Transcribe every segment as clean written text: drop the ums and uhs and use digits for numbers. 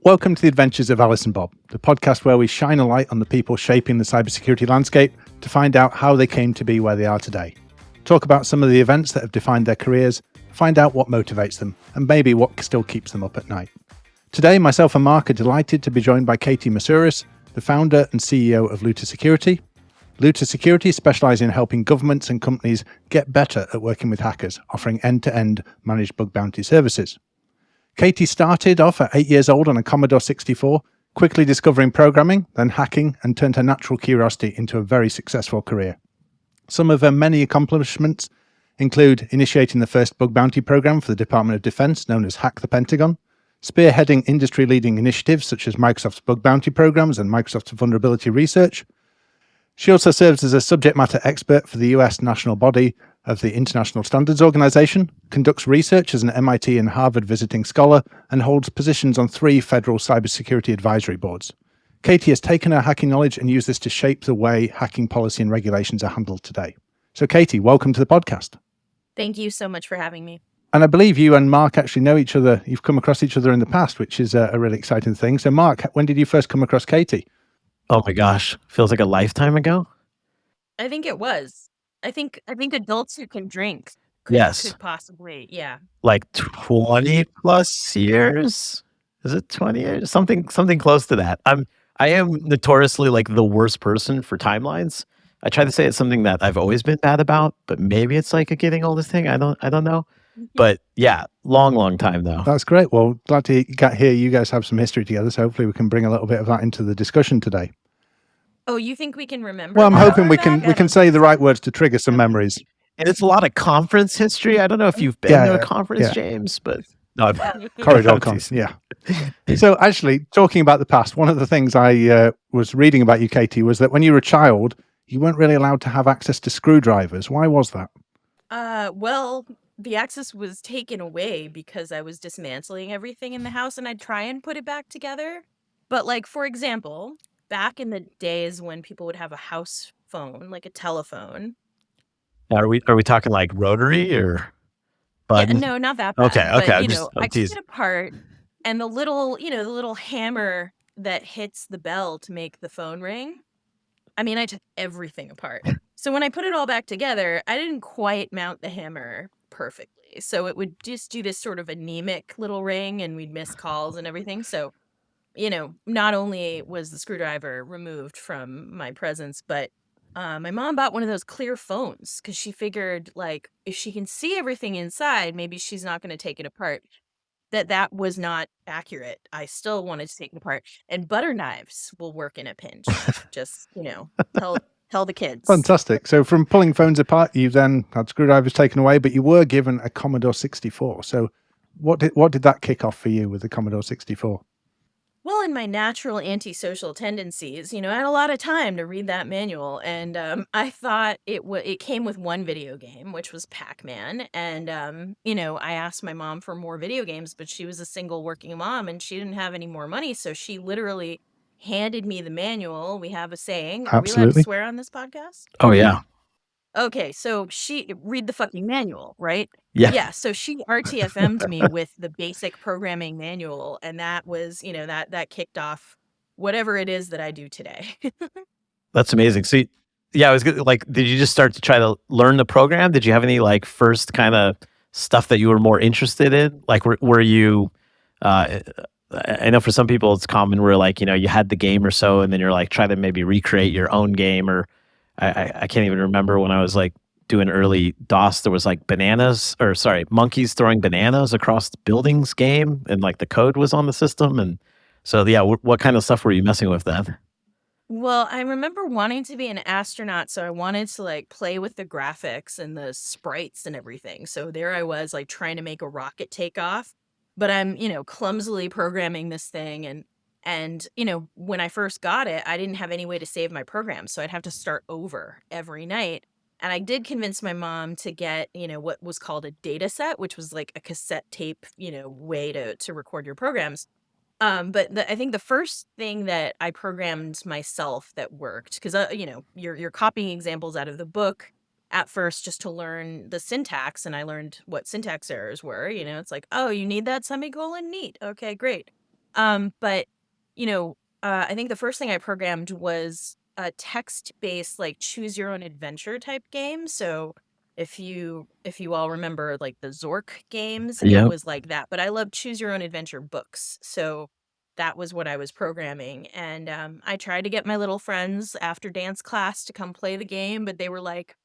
Welcome to the Adventures of Alice and Bob, the podcast where we shine a light on the people shaping the cybersecurity landscape to find out how they came to be where they are today. Talk about some of the events that have defined their careers, find out what motivates them, and maybe what still keeps them up at night. Today, myself and Marc are delighted to be joined by Katie Moussouris, the founder and CEO of Lura Security. Lura Security specialises in helping governments and companies get better at working with hackers, offering end-to-end managed bug bounty services. Katie started off at 8 years old on a Commodore 64, quickly discovering programming, then hacking, and turned her natural curiosity into a very successful career. Some of her many accomplishments include initiating the first bug bounty program for the Department of Defense, known as Hack the Pentagon, spearheading industry-leading initiatives such as Microsoft's bug bounty programs and Microsoft's vulnerability research. She also serves as a subject matter expert for the US national body of the International Standards Organization, conducts research as an MIT and Harvard visiting scholar, and holds positions on 3 federal cybersecurity advisory boards. Katie has taken her hacking knowledge and used this to shape the way hacking policy and regulations are handled today. So Katie, welcome to the podcast. Thank you so much for having me. And I believe you and Marc actually know each other. You've come across each other in the past, which is a really exciting thing. So Marc, when did you first come across Katie? Oh my gosh, feels like a lifetime ago. I think it was. I think adults who can drink Yes. could possibly, yeah. Like 20 plus years? Is it 20 years? Something close to that. I am notoriously like the worst person for timelines. I try to say it's something that I've always been bad about, but maybe it's like a getting older thing. I don't know. But yeah, long time though. That's great. Well, glad to hear you guys have some history together. So hopefully we can bring a little bit of that into the discussion today. Oh, you think we can remember? Well, I'm that hoping we far can back? say the right words to trigger some memories. And it's a lot of conference history. I don't know if you've been to a conference, James, but no, Corridor cons, yeah. So actually, talking about the past, one of the things I was reading about you, Katie, was that when you were a child, you weren't really allowed to have access to screwdrivers. Why was that? Well, the access was taken away because I was dismantling everything in the house and I'd try and put it back together. But like, for example, back in the days when people would have a house phone, like a telephone. Are we talking like rotary or button? Yeah, no, not that bad. Okay. But, I'm I took teasing. it apart and the little hammer that hits the bell to make the phone ring. I mean, I took everything apart. So when I put it all back together, I didn't quite mount the hammer perfectly. So it would just do this sort of anemic little ring and we'd miss calls and everything. So, not only was the screwdriver removed from my presence, but my mom bought one of those clear phones because she figured, like, if she can see everything inside, maybe she's not going to take it apart. That was not accurate. I still wanted to take it apart. And butter knives will work in a pinch. Just, tell the kids. Fantastic. So from pulling phones apart, you then had screwdrivers taken away, but you were given a Commodore 64. So what did that kick off for you with the Commodore 64? Well, in my natural antisocial tendencies, I had a lot of time to read that manual, and I thought it came with one video game, which was Pac-Man, and I asked my mom for more video games, but she was a single working mom, and she didn't have any more money, so she literally handed me the manual. We have a saying. Are we allowed to Absolutely. swear on this podcast? Oh yeah. Okay, so she read the fucking manual, right? Yeah. Yeah, so she RTFM'd me with the basic programming manual, and that was, that kicked off whatever it is that I do today. That's amazing. So yeah, I was good. Like, did you just start to try to learn the program? Did you have any like first kind of stuff that you were more interested in? Like, were you? I know for some people it's common where like you had the game or so, and then you're like try to maybe recreate your own game. Or I can't even remember when I was like doing early DOS. There was like monkeys throwing bananas across the buildings game, and like the code was on the system. And so yeah, what kind of stuff were you messing with then? Well, I remember wanting to be an astronaut, so I wanted to like play with the graphics and the sprites and everything. So there I was like trying to make a rocket take off, but I'm, clumsily programming this thing and when I first got it, I didn't have any way to save my program, so I'd have to start over every night. And I did convince my mom to get, what was called a data set, which was like a cassette tape, way to record your programs. But I think the first thing that I programmed myself that worked, because you're copying examples out of the book at first just to learn the syntax, and I learned what syntax errors were. It's like, oh, you need that semicolon, neat, okay, great. But I think the first thing I programmed was a text-based like choose your own adventure type game. So if you all remember like the Zork games, it Yep. was like that. But I love choose your own adventure books. So that was what I was programming. And I tried to get my little friends after dance class to come play the game, but they were like,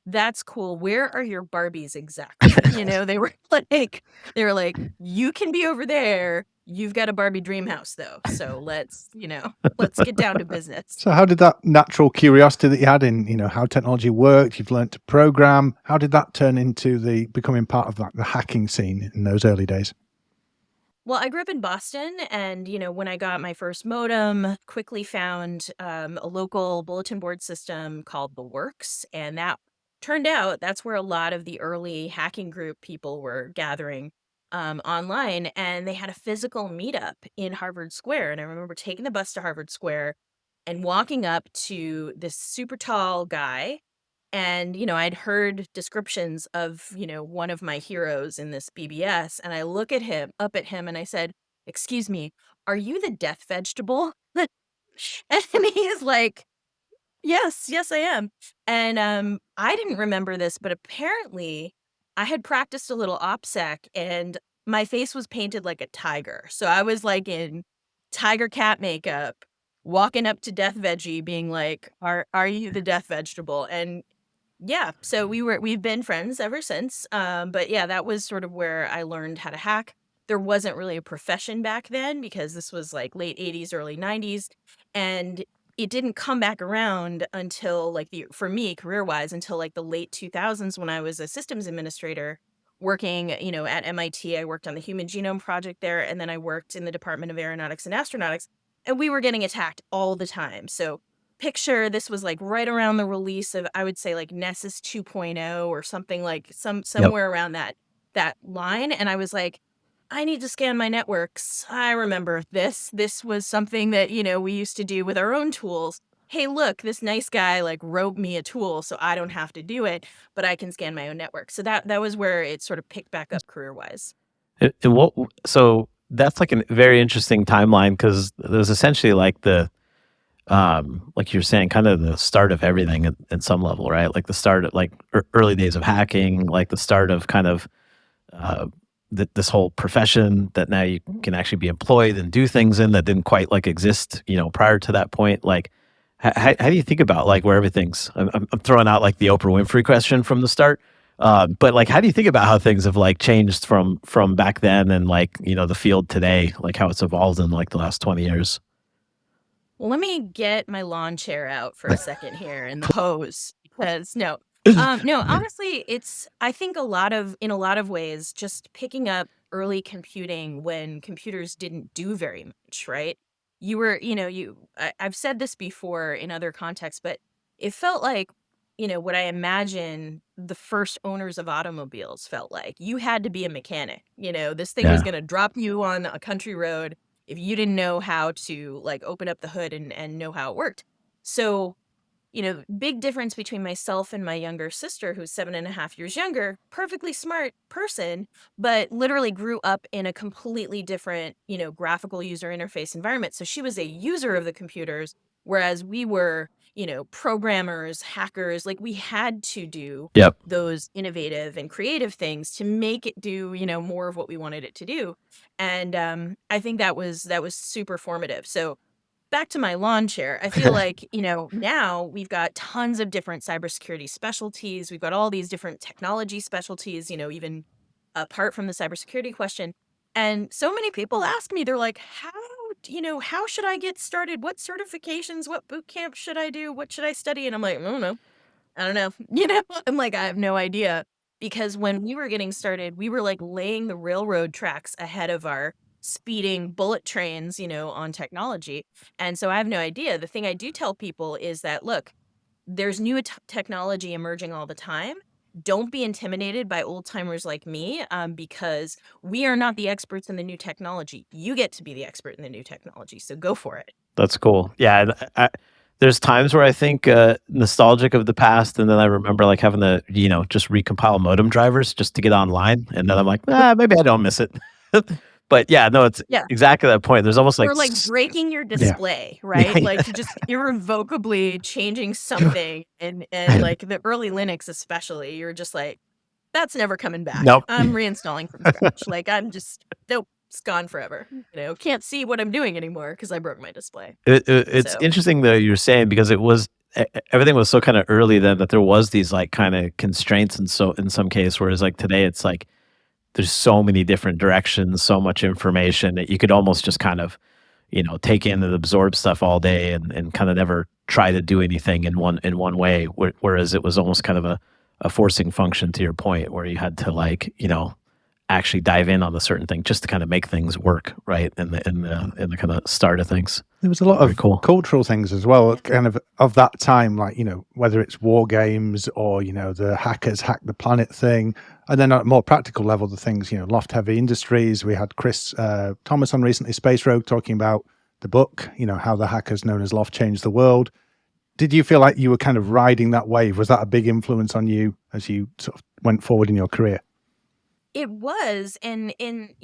that's cool. Where are your Barbies exactly? They were like, you can be over there. You've got a Barbie dream house though. So let's get down to business. So how did that natural curiosity that you had in, how technology worked, you've learned to program, how did that turn into the becoming part of the hacking scene in those early days? Well, I grew up in Boston, and when I got my first modem, quickly found a local bulletin board system called The Works, and that turned out that's where a lot of the early hacking group people were gathering online, and they had a physical meetup in Harvard Square, and I remember taking the bus to Harvard Square and walking up to this super tall guy. And, I'd heard descriptions of, one of my heroes in this BBS. And I look up at him, and I said, "Excuse me, are you the death vegetable?" And he is like, "Yes, yes, I am." And I didn't remember this, but apparently I had practiced a little OPSEC and my face was painted like a tiger. So I was like in tiger cat makeup, walking up to Death Veggie, being like, Are you the death vegetable? And yeah, so we've been friends ever since. But yeah, that was sort of where I learned how to hack. There wasn't really a profession back then because this was like late 80s, early 90s. And it didn't come back around until for me, career-wise, until like the late 2000s when I was a systems administrator working, at MIT. I worked on the Human Genome Project there, and then I worked in the Department of Aeronautics and Astronautics, and we were getting attacked all the time. So picture this was like right around the release of, I would say, like Nessus 2.0 or something, like Yep. somewhere around that line. And I was like, I need to scan my networks. I remember this was something that we used to do with our own tools. Hey, look, this nice guy like wrote me a tool so I don't have to do it, but I can scan my own network. So that was where it sort of picked back up career wise. So that's like a very interesting timeline because there's essentially like like you're saying, kind of the start of everything at some level, right? Like the start of like early days of hacking, like the start of kind of this whole profession that now you can actually be employed and do things in that didn't quite like exist, prior to that point. Like, how do you think about like where everything's? I'm throwing out like the Oprah Winfrey question from the start, but like, how do you think about how things have like changed from back then and like the field today, like how it's evolved in like the last 20 years? Well, let me get my lawn chair out for a second here and the hose because no, honestly, I think in a lot of ways, just picking up early computing when computers didn't do very much, right? You were, I've said this before in other contexts, but it felt like, what I imagine the first owners of automobiles felt like. You had to be a mechanic. This thing was Yeah. going to drop you on a country road if you didn't know how to like open up the hood and know how it worked. So, big difference between myself and my younger sister, who's 7.5 years younger, perfectly smart person, but literally grew up in a completely different, graphical user interface environment. So she was a user of the computers, whereas we were, programmers, hackers. Like we had to do Yep. those innovative and creative things to make it do, more of what we wanted it to do. And I think that was super formative. So back to my lawn chair, I feel like, now we've got tons of different cybersecurity specialties. We've got all these different technology specialties, even apart from the cybersecurity question. And so many people ask me, they're like, how should I get started? What certifications, what boot camp should I do? What should I study? And I'm like, I don't know. I'm like, I have no idea. Because when we were getting started, we were like laying the railroad tracks ahead of our speeding bullet trains, on technology. And so I have no idea. The thing I do tell people is that, look, there's new technology emerging all the time. Don't be intimidated by old timers like me, because we are not the experts in the new technology. You get to be the expert in the new technology. So go for it. That's cool. Yeah, and there's times where I think nostalgic of the past, and then I remember like having to, just recompile modem drivers just to get online, and then I'm like, maybe I don't miss it. But yeah, no, it's Yeah. exactly that point. There's almost like Or like breaking your display, right? Yeah. Like just irrevocably changing something, and like the early Linux especially, you're just like, that's never coming back. Nope. I'm reinstalling from scratch. Like I'm just nope, it's gone forever. Can't see what I'm doing anymore because I broke my display. It's So interesting though you're saying, because it was everything was so kind of early then that there was these like kind of constraints, and so in some case, whereas like today it's like there's so many different directions, so much information that you could almost just kind of take in and absorb stuff all day, and kind of never try to do anything in one way. Whereas it was almost kind of a forcing function, to your point, where you had to like actually dive in on a certain thing just to kind of make things work right in the kind of start of things. There was a lot Very of cool. cultural things as well, kind of that time, like, whether it's war games or, the hackers hack the planet thing. And then at a more practical level, the things, loft heavy industries. We had Chris Thomas on recently, Space Rogue, talking about the book, how the hackers known as Loft changed the world. Did you feel like you were kind of riding that wave? Was that a big influence on you as you sort of went forward in your career? it was, and in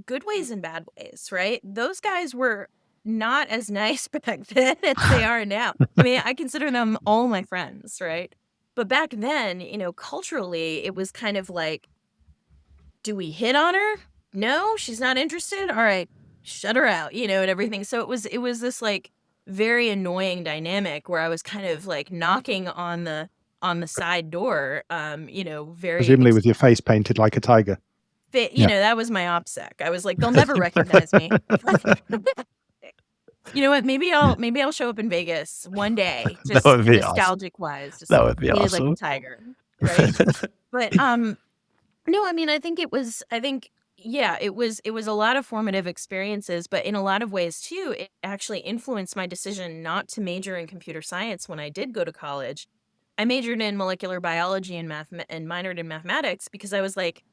good ways and bad ways, right? Those guys were not as nice back then as they are now. I mean, I consider them all my friends, right? But back then, culturally, it was kind of like, do we hit on her? No, she's not interested. All right, shut her out, and everything. So it was this like very annoying dynamic where I was kind of like knocking on the side door, very Presumably with your face painted like a tiger. that was my OPSEC. I was like, they'll never recognize me. You know what? Maybe I'll show up in Vegas one day, That just would be nostalgic wise. Just That would be painted awesome. like a tiger, right? But no, I mean, I think yeah, it was a lot of formative experiences, but in a lot of ways too, it actually influenced my decision not to major in computer science when I did go to college. I majored in molecular biology and math and minored in mathematics because I was like,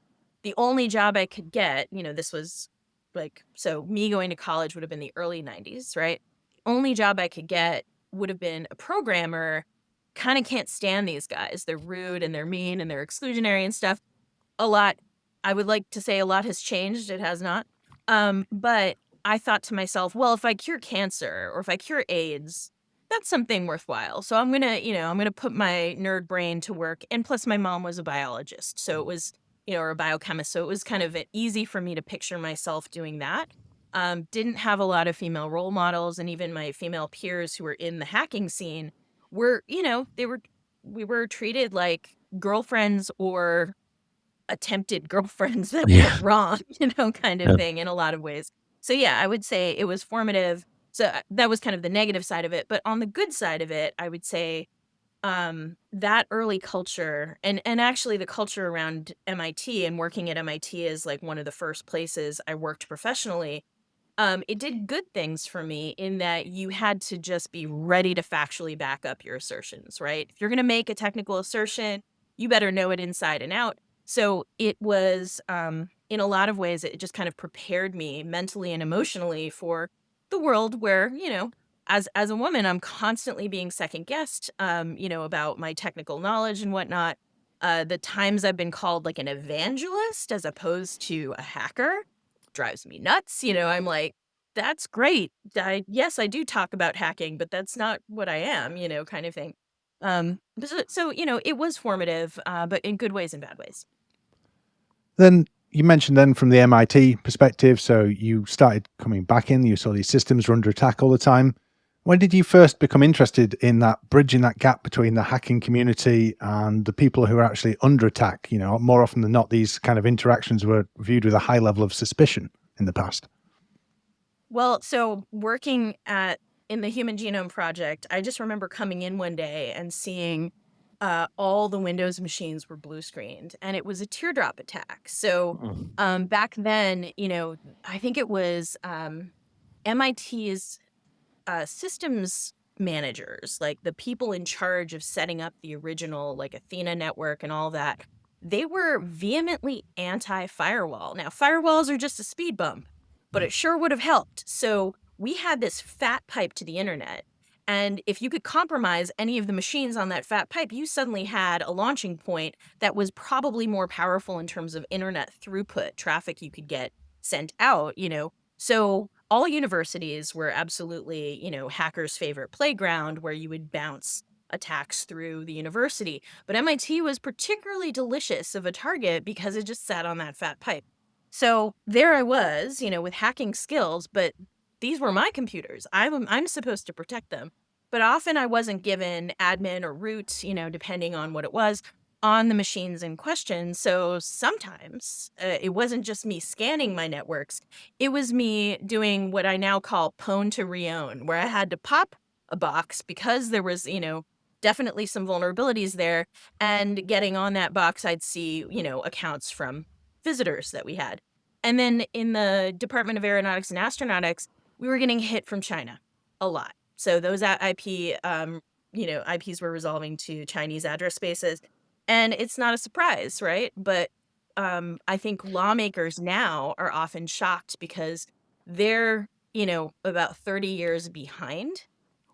the only job I could get, this was like, so me going to college would have been the early 90s, right? The only job I could get would have been a programmer. Kind of can't stand these guys. They're rude and they're mean and they're exclusionary and stuff. A lot, I would like to say a lot has changed. It has not. But I thought to myself, well, if I cure cancer or if I cure AIDS, that's something worthwhile. So I'm going to put my nerd brain to work. And plus my mom was a biologist. So it was, or a biochemist. So it was kind of easy for me to picture myself doing that. Didn't have a lot of female role models, and even my female peers who were in the hacking scene were, we were treated like girlfriends or attempted girlfriends that went wrong, kind of thing in a lot of ways. So yeah, I would say it was formative. So that was kind of the negative side of it. But on the good side of it, I would say that early culture and actually the culture around MIT and working at MIT is like one of the first places I worked professionally. It did good things for me in that you had to just be ready to factually back up your assertions, right? If you're going to make a technical assertion, you better know it inside and out. So it was, in a lot of ways, it just kind of prepared me mentally and emotionally for the world where, as a woman, I'm constantly being second guessed, about my technical knowledge and whatnot. The times I've been called like an evangelist as opposed to a hacker drives me nuts. I'm like, that's great. Yes, I do talk about hacking, but that's not what I am, kind of thing. So it was formative, but in good ways and bad ways. Then you mentioned then from the MIT perspective, so you started coming back in, you saw these systems were under attack all the time. When did you first become interested in that, bridging that gap between the hacking community and the people who are actually under attack? More often than not, these kind of interactions were viewed with a high level of suspicion in the past. Well, so working in the Human Genome Project, I just remember coming in one day and seeing all the Windows machines were blue screened, and it was a teardrop attack. So back then, I think it was MIT's systems managers, like the people in charge of setting up the original like Athena network and all that. They were vehemently anti-firewall. Now, firewalls are just a speed bump, but it sure would have helped. So we had this fat pipe to the internet. And if you could compromise any of the machines on that fat pipe, you suddenly had a launching point that was probably more powerful in terms of internet throughput, traffic you could get sent out, So all universities were absolutely, hackers' favorite playground where you would bounce attacks through the university. But MIT was particularly delicious of a target because it just sat on that fat pipe. So there I was, with hacking skills, but these were my computers. I'm supposed to protect them. But often I wasn't given admin or root, depending on what it was, on the machines in question. So sometimes it wasn't just me scanning my networks. It was me doing what I now call pwn to reown, where I had to pop a box because there was, definitely some vulnerabilities there. And getting on that box, I'd see, accounts from visitors that we had. And then in the Department of Aeronautics and Astronautics, we were getting hit from China a lot. So those IPs were resolving to Chinese address spaces. And it's not a surprise, right? But I think lawmakers now are often shocked because they're, about 30 years behind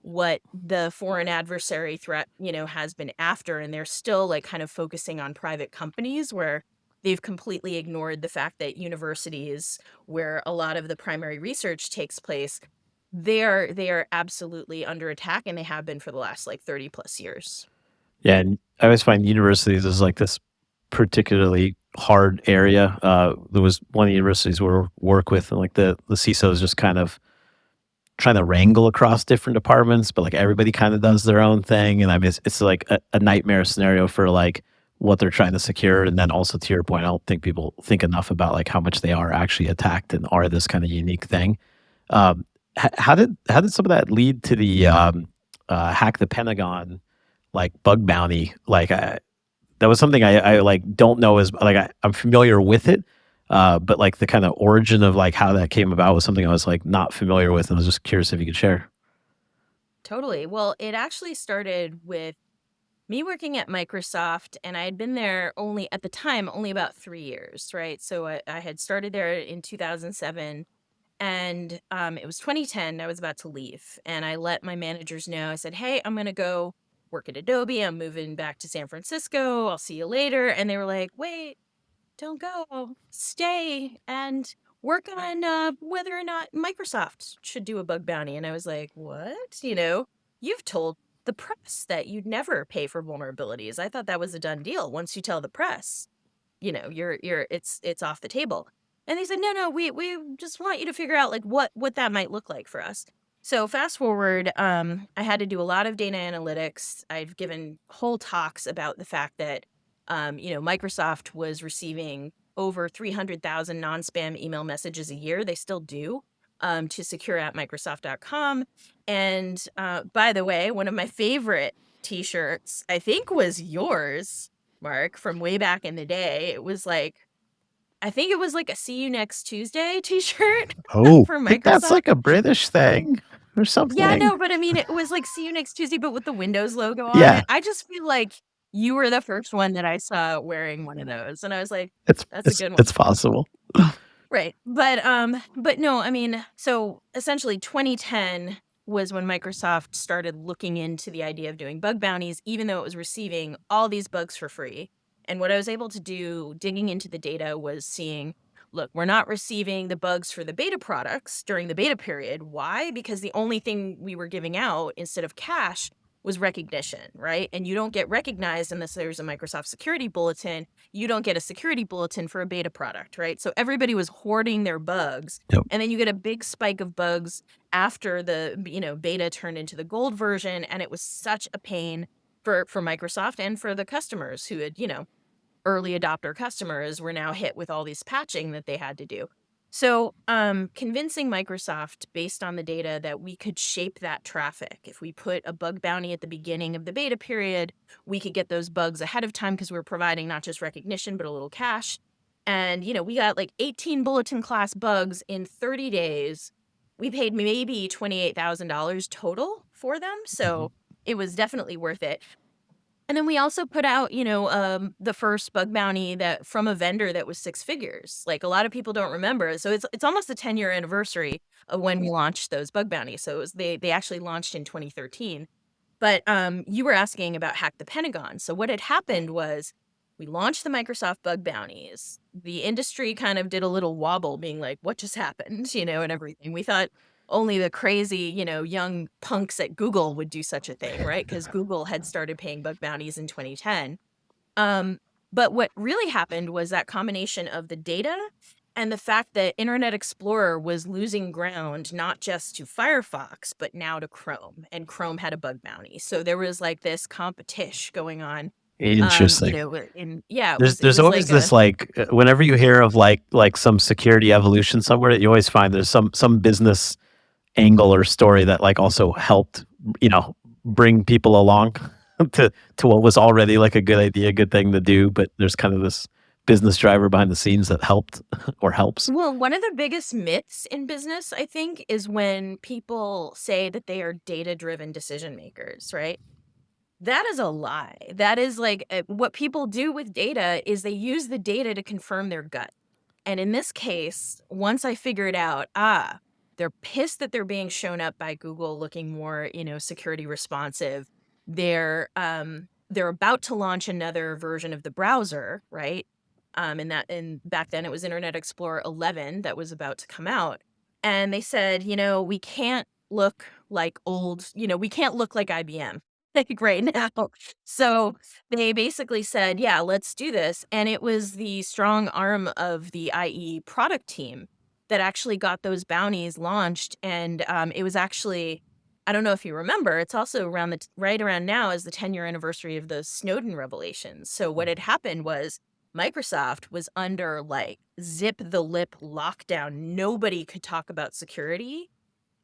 what the foreign adversary threat, has been after. And they're still like kind of focusing on private companies where they've completely ignored the fact that universities, where a lot of the primary research takes place, they are absolutely under attack, and they have been for the last like 30 plus years. Yeah, and I always find universities is like this particularly hard area. There was one of the universities we work with, and like the CISO is just kind of trying to wrangle across different departments, but like everybody kind of does their own thing. And I mean, it's like a nightmare scenario for like what they're trying to secure. And then also to your point, I don't think people think enough about like how much they are actually attacked and are this kind of unique thing. Um, how did some of that lead to the hack the Pentagon like bug bounty? Like that was something I like don't know as like I'm familiar with it, but like the kind of origin of like how that came about was something I was like not familiar with, and I was just curious if you could share. Totally. Well, it actually started with me working at Microsoft, and I had been there at the time, only about 3 years, right? So I had started there in 2007, and it was 2010. I was about to leave, and I let my managers know. I said, hey, I'm going to go work at Adobe. I'm moving back to San Francisco. I'll see you later. And they were like, wait, don't go. Stay and work on whether or not Microsoft should do a bug bounty. And I was like, what? You've told the press that you'd never pay for vulnerabilities. I thought that was a done deal. Once you tell the press, it's off the table. And they said, no, we just want you to figure out like what that might look like for us. So fast forward, I had to do a lot of data analytics. I've given whole talks about the fact that, Microsoft was receiving over 300,000 non-spam email messages a year. They still do, to secure at Microsoft.com. And by the way, one of my favorite t-shirts, I think, was yours, Marc, from way back in the day. It was like, I think it was like a "See you next Tuesday" t-shirt Oh, for I think that's Microsoft. like a British thing or something. Yeah, no, but I mean, it was like "See you next Tuesday," but with the Windows logo on Yeah, it. I just feel like you were the first one that I saw wearing one of those, and I was like, it's "That's a it's good one." it's possible. Right. But no, I mean, so essentially 2010 was when Microsoft started looking into the idea of doing bug bounties, even though it was receiving all these bugs for free. And what I was able to do digging into the data was seeing, look, we're not receiving the bugs for the beta products during the beta period. Why? Because the only thing we were giving out instead of cash was recognition, right? And you don't get recognized unless there's a Microsoft security bulletin. You don't get a security bulletin for a beta product, right? So everybody was hoarding their bugs. Yep. And then you get a big spike of bugs after the, beta turned into the gold version. And it was such a pain for Microsoft and for the customers who had, early adopter customers were now hit with all this patching that they had to do. So convincing Microsoft based on the data that we could shape that traffic. If we put a bug bounty at the beginning of the beta period, we could get those bugs ahead of time because we were providing not just recognition, but a little cash. And, we got like 18 bulletin class bugs in 30 days. We paid maybe $28,000 total for them. So it was definitely worth it. And then we also put out, the first bug bounty that from a vendor that was 6 figures. Like a lot of people don't remember. So it's almost the 10-year anniversary of when we launched those bug bounties. So it was they actually launched in 2013. But you were asking about Hack the Pentagon. So what had happened was We launched the Microsoft bug bounties. The industry kind of did a little wobble, being like, what just happened, and everything. We thought only the crazy, young punks at Google would do such a thing, right? Because Google had started paying bug bounties in 2010. But what really happened was that combination of the data and the fact that Internet Explorer was losing ground, not just to Firefox, but now to Chrome. And Chrome had a bug bounty. So there was like this competition going on. Interesting. It There's was always this whenever you hear of like some security evolution somewhere, you always find there's some business angle or story that like also helped bring people along to what was already like a good idea, good thing to do, but there's kind of this business driver behind the scenes that helped or helps. Well, one of the biggest myths in business, I think, is when people say that they are data-driven decision makers, right? That is a lie. That is what people do with data is they use the data to confirm their gut. And in this case, once I figured out, they're pissed that they're being shown up by Google looking more, security responsive. They're about to launch another version of the browser, right? And back then it was Internet Explorer 11 that was about to come out. And they said, we can't look like we can't look like IBM. Right now. So they basically said, yeah, let's do this. And it was the strong arm of the IE product team that actually got those bounties launched. And it was actually, I don't know if you remember, it's also around right around now is the 10-year anniversary of the Snowden revelations. So what had happened was Microsoft was under zip the lip lockdown. Nobody could talk about security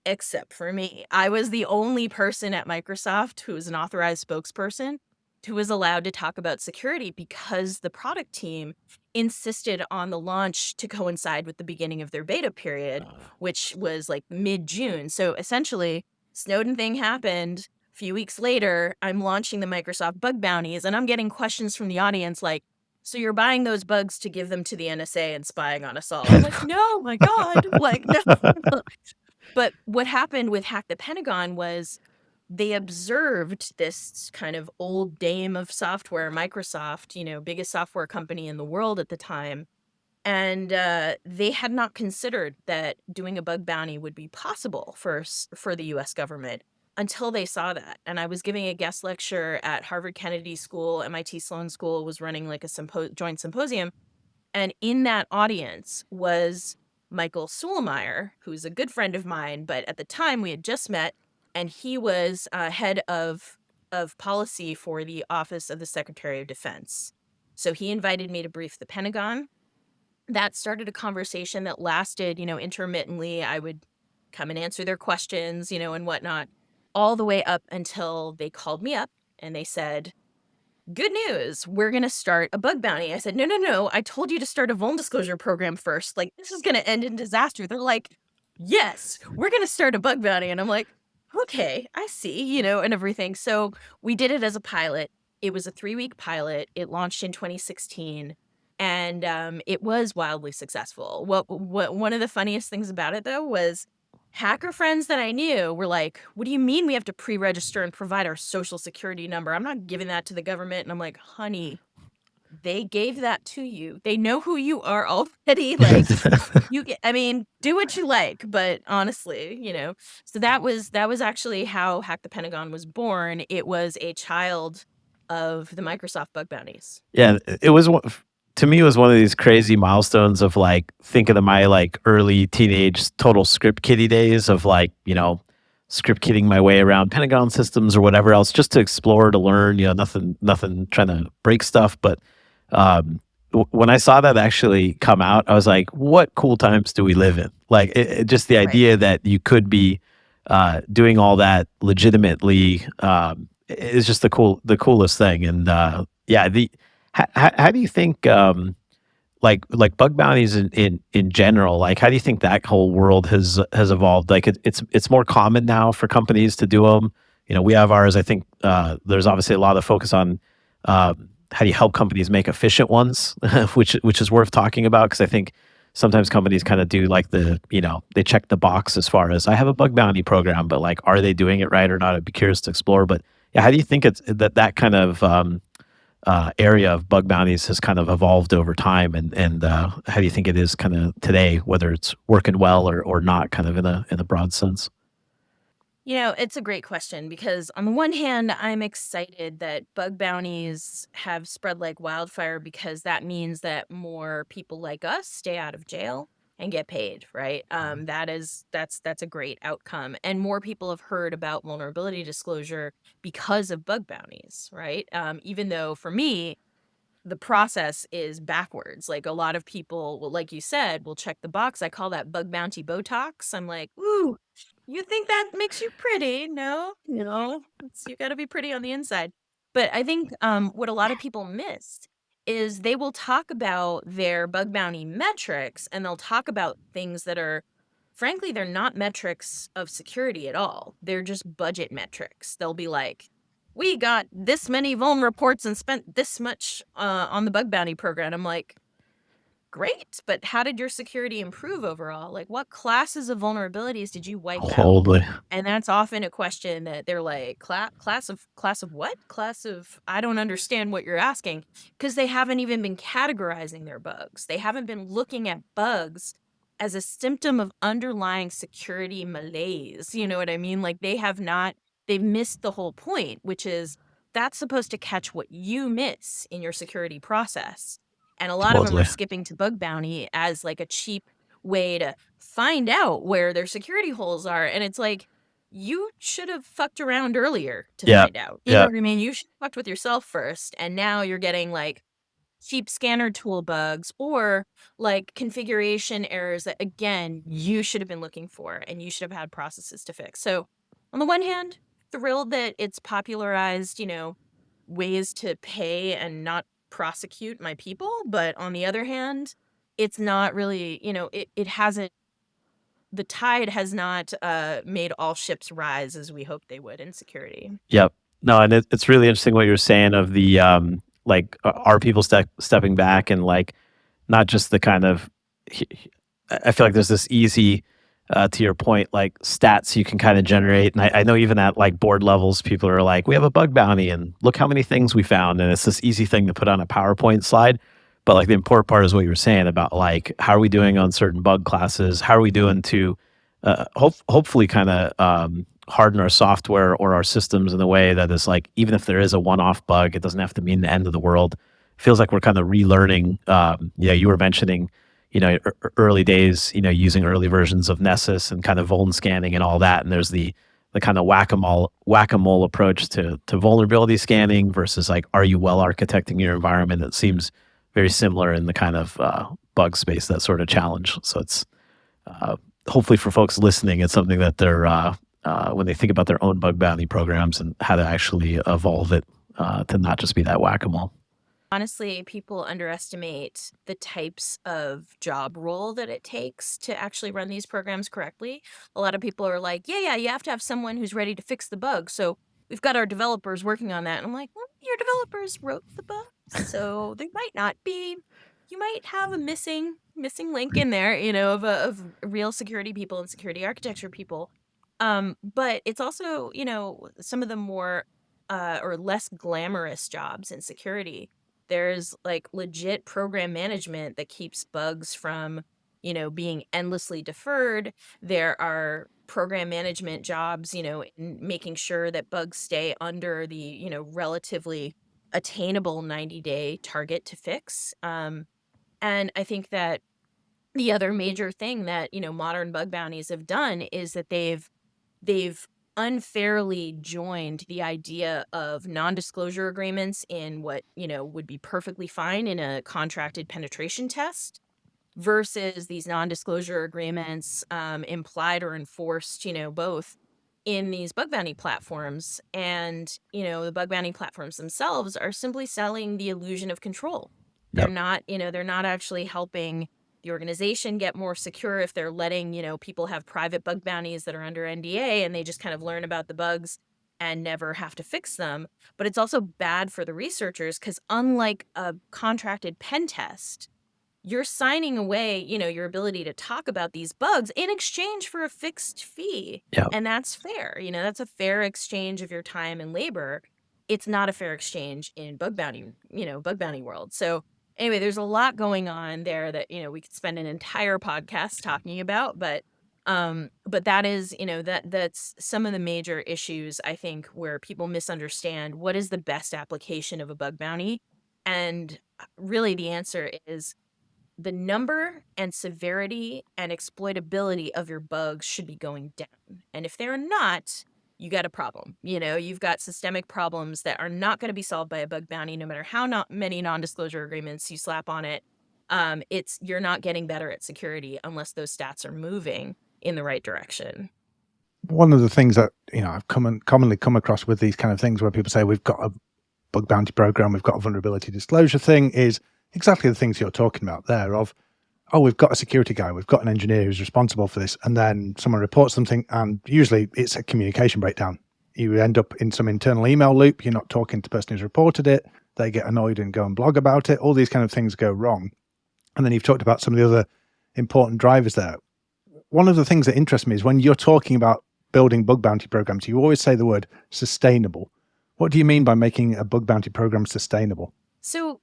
except for me. I was the only person at Microsoft who was an authorized spokesperson who was allowed to talk about security because the product team insisted on the launch to coincide with the beginning of their beta period, which was mid-June. So essentially, Snowden thing happened. A few weeks later, I'm launching the Microsoft bug bounties, and I'm getting questions from the audience like, so you're buying those bugs to give them to the NSA and spying on us all? I'm like, no, my God, no. But what happened with Hack the Pentagon was they observed this kind of old dame of software, Microsoft, biggest software company in the world at the time. And they had not considered that doing a bug bounty would be possible for the US government until they saw that. And I was giving a guest lecture at Harvard Kennedy School, MIT Sloan School was running a joint symposium. And in that audience was Michael Suhlmeyer, who's a good friend of mine, but at the time we had just met, and he was head of policy for the Office of the Secretary of Defense. So he invited me to brief the Pentagon. That started a conversation that lasted, intermittently. I would come and answer their questions, and whatnot, all the way up until they called me up and they said, good news, we're going to start a bug bounty. I said, no, I told you to start a vuln disclosure program first. This is going to end in disaster. They're like, yes, we're going to start a bug bounty. And I'm like, okay, I see, and everything. So we did it as a pilot. It was a 3-week pilot. It launched in 2016. And it was wildly successful. What one of the funniest things about it, though, was hacker friends that I knew were like, what do you mean we have to pre-register and provide our social security number? I'm not giving that to the government. And I'm like, honey, they gave that to you. They know who you are already. Do what you like. But honestly, so that was actually how Hack the Pentagon was born. It was a child of the Microsoft bug bounties. Yeah, it was to me, it was one of these crazy milestones of thinking of my early teenage total script kiddie days of script kidding my way around Pentagon systems or whatever else, just to explore, to learn, nothing trying to break stuff. But when I saw that actually come out, I was like, what cool times do we live in? Just the idea that you could be doing all that legitimately is just the coolest thing. And how do you think bug bounties in general, how do you think that whole world has evolved? It's more common now for companies to do them. We have ours. I think there's obviously a lot of focus on how do you help companies make efficient ones, which is worth talking about, because I think sometimes companies kind of do they check the box as far as I have a bug bounty program, but are they doing it right or not? I'd be curious to explore. But yeah, how do you think it's that kind of area of bug bounties has kind of evolved over time, and how do you think it is kind of today, whether it's working well or not, kind of in a broad sense? It's a great question because on the one hand, I'm excited that bug bounties have spread like wildfire because that means that more people like us stay out of jail and get paid, right? That's a great outcome, and more people have heard about vulnerability disclosure because of bug bounties, right? Even though for me, the process is backwards. Like a lot of people, well, like you said, will check the box. I call that bug bounty Botox. I'm like, ooh, you think that makes you pretty? No, you got to be pretty on the inside. But I think what a lot of people miss is they will talk about their bug bounty metrics and they'll talk about things that are, frankly, they're not metrics of security at all. They're just budget metrics. They'll be like, we got this many vuln reports and spent this much on the bug bounty program. I'm like, great, but how did your security improve overall? Like, what classes of vulnerabilities did you wipe out? Totally. And that's often a question that they're like, class of what? Class of, I don't understand what you're asking, because they haven't even been categorizing their bugs. They haven't been looking at bugs as a symptom of underlying security malaise. You know what I mean? Like they've missed the whole point, which is that's supposed to catch what you miss in your security process. And a lot of them are Totally. skipping to bug bounty as like a cheap way to find out where their security holes are. And it's like, you should have fucked around earlier to Yeah. find out. You know Yeah. what I mean? You should have fucked with yourself first. And now you're getting like cheap scanner tool bugs or like configuration errors that, again, you should have been looking for and you should have had processes to fix. So on the one hand, thrilled that it's popularized, ways to pay and not prosecute my people. But on the other hand, it's not really, it hasn't, the tide has not made all ships rise as we hoped they would in security. Yep. No, and it's really interesting what you're saying of the like are people stepping back and like not just the kind of I feel like there's this easy to your point like stats you can kind of generate, and I know even at like board levels people are like, we have a bug bounty and look how many things we found, and it's this easy thing to put on a PowerPoint slide. But like the important part is what you were saying about like how are we doing on certain bug classes, how are we doing to hopefully kind of harden our software or our systems in a way that is like, even if there is a one-off bug, it doesn't have to mean the end of the world. Feels like we're kind of relearning. You were mentioning, early days, using early versions of Nessus and kind of vuln scanning and all that. And there's the kind of whack-a-mole approach to vulnerability scanning versus like, are you well architecting your environment? It seems very similar in the kind of bug space, that sort of challenge. So it's hopefully for folks listening, it's something that they're when they think about their own bug bounty programs and how to actually evolve it to not just be that whack-a-mole. Honestly, people underestimate the types of job role that it takes to actually run these programs correctly. A lot of people are like, yeah, you have to have someone who's ready to fix the bug. So we've got our developers working on that. And I'm like, well, your developers wrote the bug. So there might not be, you might have a missing link in there, of real security people and security architecture people. But it's also, some of the more or less glamorous jobs in security. There's like legit program management that keeps bugs from, being endlessly deferred. There are program management jobs, in making sure that bugs stay under the, relatively attainable 90-day target to fix. And I think that the other major thing that, modern bug bounties have done is that they've unfairly joined the idea of non-disclosure agreements in what, would be perfectly fine in a contracted penetration test versus these non-disclosure agreements implied or enforced, both in these bug bounty platforms. And, the bug bounty platforms themselves are simply selling the illusion of control. They're not, they're not actually helping the organization get more secure if they're letting, people have private bug bounties that are under NDA and they just kind of learn about the bugs and never have to fix them. But it's also bad for the researchers because unlike a contracted pen test, you're signing away, your ability to talk about these bugs in exchange for a fixed fee. Yeah. And that's fair. That's a fair exchange of your time and labor. it's not a fair exchange in bug bounty world. So anyway, there's a lot going on there that, we could spend an entire podcast talking about, but that is, that's some of the major issues, I think, where people misunderstand what is the best application of a bug bounty. And really the answer is the number and severity and exploitability of your bugs should be going down. And if they're not, you got a problem. You've got systemic problems that are not going to be solved by a bug bounty, no matter how many non-disclosure agreements you slap on it. You're not getting better at security unless those stats are moving in the right direction. One of the things that I've commonly come across with these kind of things where people say we've got a bug bounty program, we've got a vulnerability disclosure thing, is exactly the things you're talking about there of, oh, we've got a security guy, we've got an engineer who's responsible for this, and then someone reports something, and usually it's a communication breakdown. You end up in some internal email loop, you're not talking to the person who's reported it, they get annoyed and go and blog about it, all these kind of things go wrong. And then you've talked about some of the other important drivers there. One of the things that interests me is when you're talking about building bug bounty programs, you always say the word sustainable. What do you mean by making a bug bounty program sustainable? So,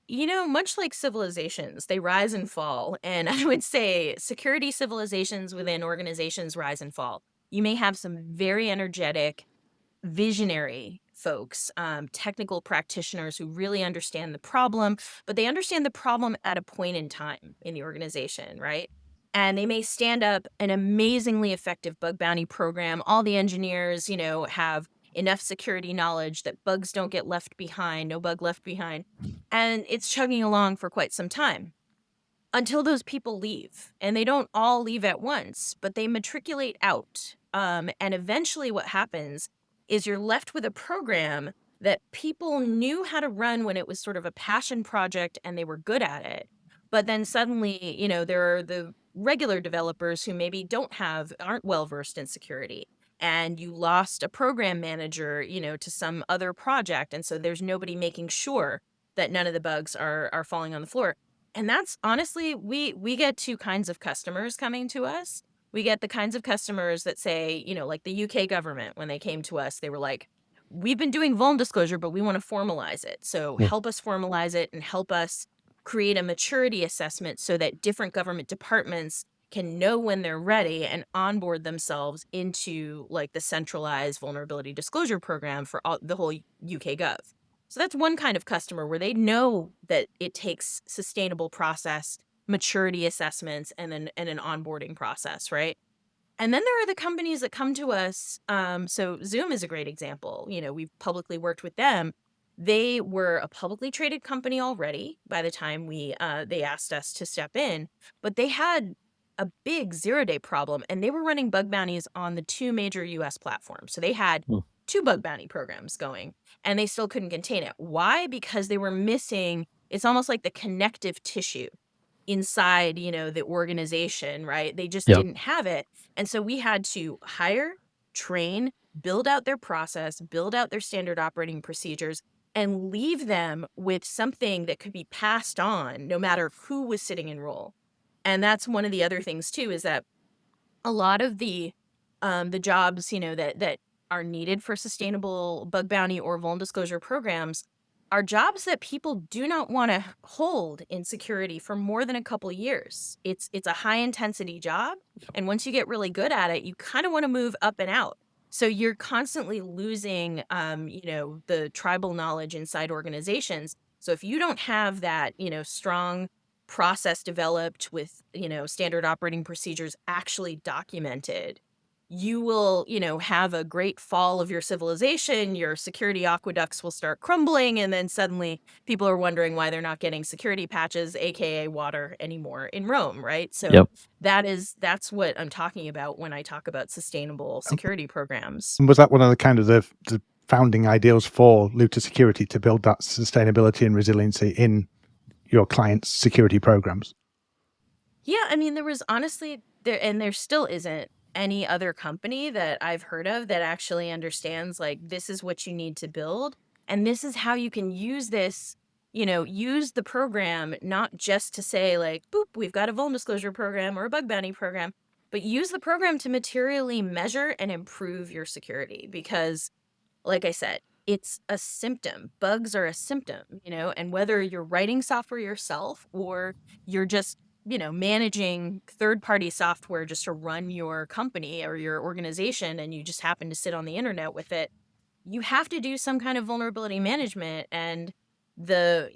much like civilizations, they rise and fall. And I would say security civilizations within organizations rise and fall. You may have some very energetic, visionary folks, technical practitioners who really understand the problem, but they understand the problem at a point in time in the organization, right? And they may stand up an amazingly effective bug bounty program. All the engineers, have enough security knowledge that bugs don't get left behind, no bug left behind. And it's chugging along for quite some time until those people leave. And they don't all leave at once, but they matriculate out. And eventually what happens is you're left with a program that people knew how to run when it was sort of a passion project and they were good at it. But then suddenly, there are the regular developers who maybe aren't well-versed in security. And you lost a program manager, to some other project. And so there's nobody making sure that none of the bugs are falling on the floor. And that's honestly, we get two kinds of customers coming to us. We get the kinds of customers that say, like the UK government, when they came to us, they were like, we've been doing vuln disclosure, but we want to formalize it. So help us formalize it and help us create a maturity assessment so that different government departments can know when they're ready and onboard themselves into like the centralized vulnerability disclosure program for the whole UK Gov. So that's one kind of customer where they know that it takes sustainable process, maturity assessments, and an onboarding process, right? And then there are the companies that come to us. So Zoom is a great example. We've publicly worked with them. They were a publicly traded company already by the time they asked us to step in, but they had a big 0-day problem, and they were running bug bounties on the two major US platforms. So they had two bug bounty programs going, and they still couldn't contain it. Why? Because they were missing, it's almost like the connective tissue inside, the organization, right? They just didn't have it. And so we had to hire, train, build out their process, build out their standard operating procedures, and leave them with something that could be passed on no matter who was sitting in role. And that's one of the other things too, is that a lot of the jobs, that are needed for sustainable bug bounty or vuln disclosure programs are jobs that people do not want to hold in security for more than a couple of years. It's a high intensity job. And once you get really good at it, you kind of want to move up and out. So you're constantly losing, the tribal knowledge inside organizations. So if you don't have that, strong process developed with, standard operating procedures actually documented, you will, have a great fall of your civilization, your security aqueducts will start crumbling, and then suddenly people are wondering why they're not getting security patches, aka water, anymore in Rome, right? So that's what I'm talking about when I talk about sustainable security programs. And was that one of the kind of the founding ideals for Lura Security, to build that sustainability and resiliency in your clients' security programs? Yeah, I mean, there was honestly, there still isn't any other company that I've heard of that actually understands, like, this is what you need to build, and this is how you can use this, use the program, not just to say, like, boop, we've got a vuln disclosure program or a bug bounty program, but use the program to materially measure and improve your security. Because, like I said, it's a symptom. Bugs are a symptom, and whether you're writing software yourself or you're just, managing third-party software just to run your company or your organization, and you just happen to sit on the internet with it, you have to do some kind of vulnerability management. And the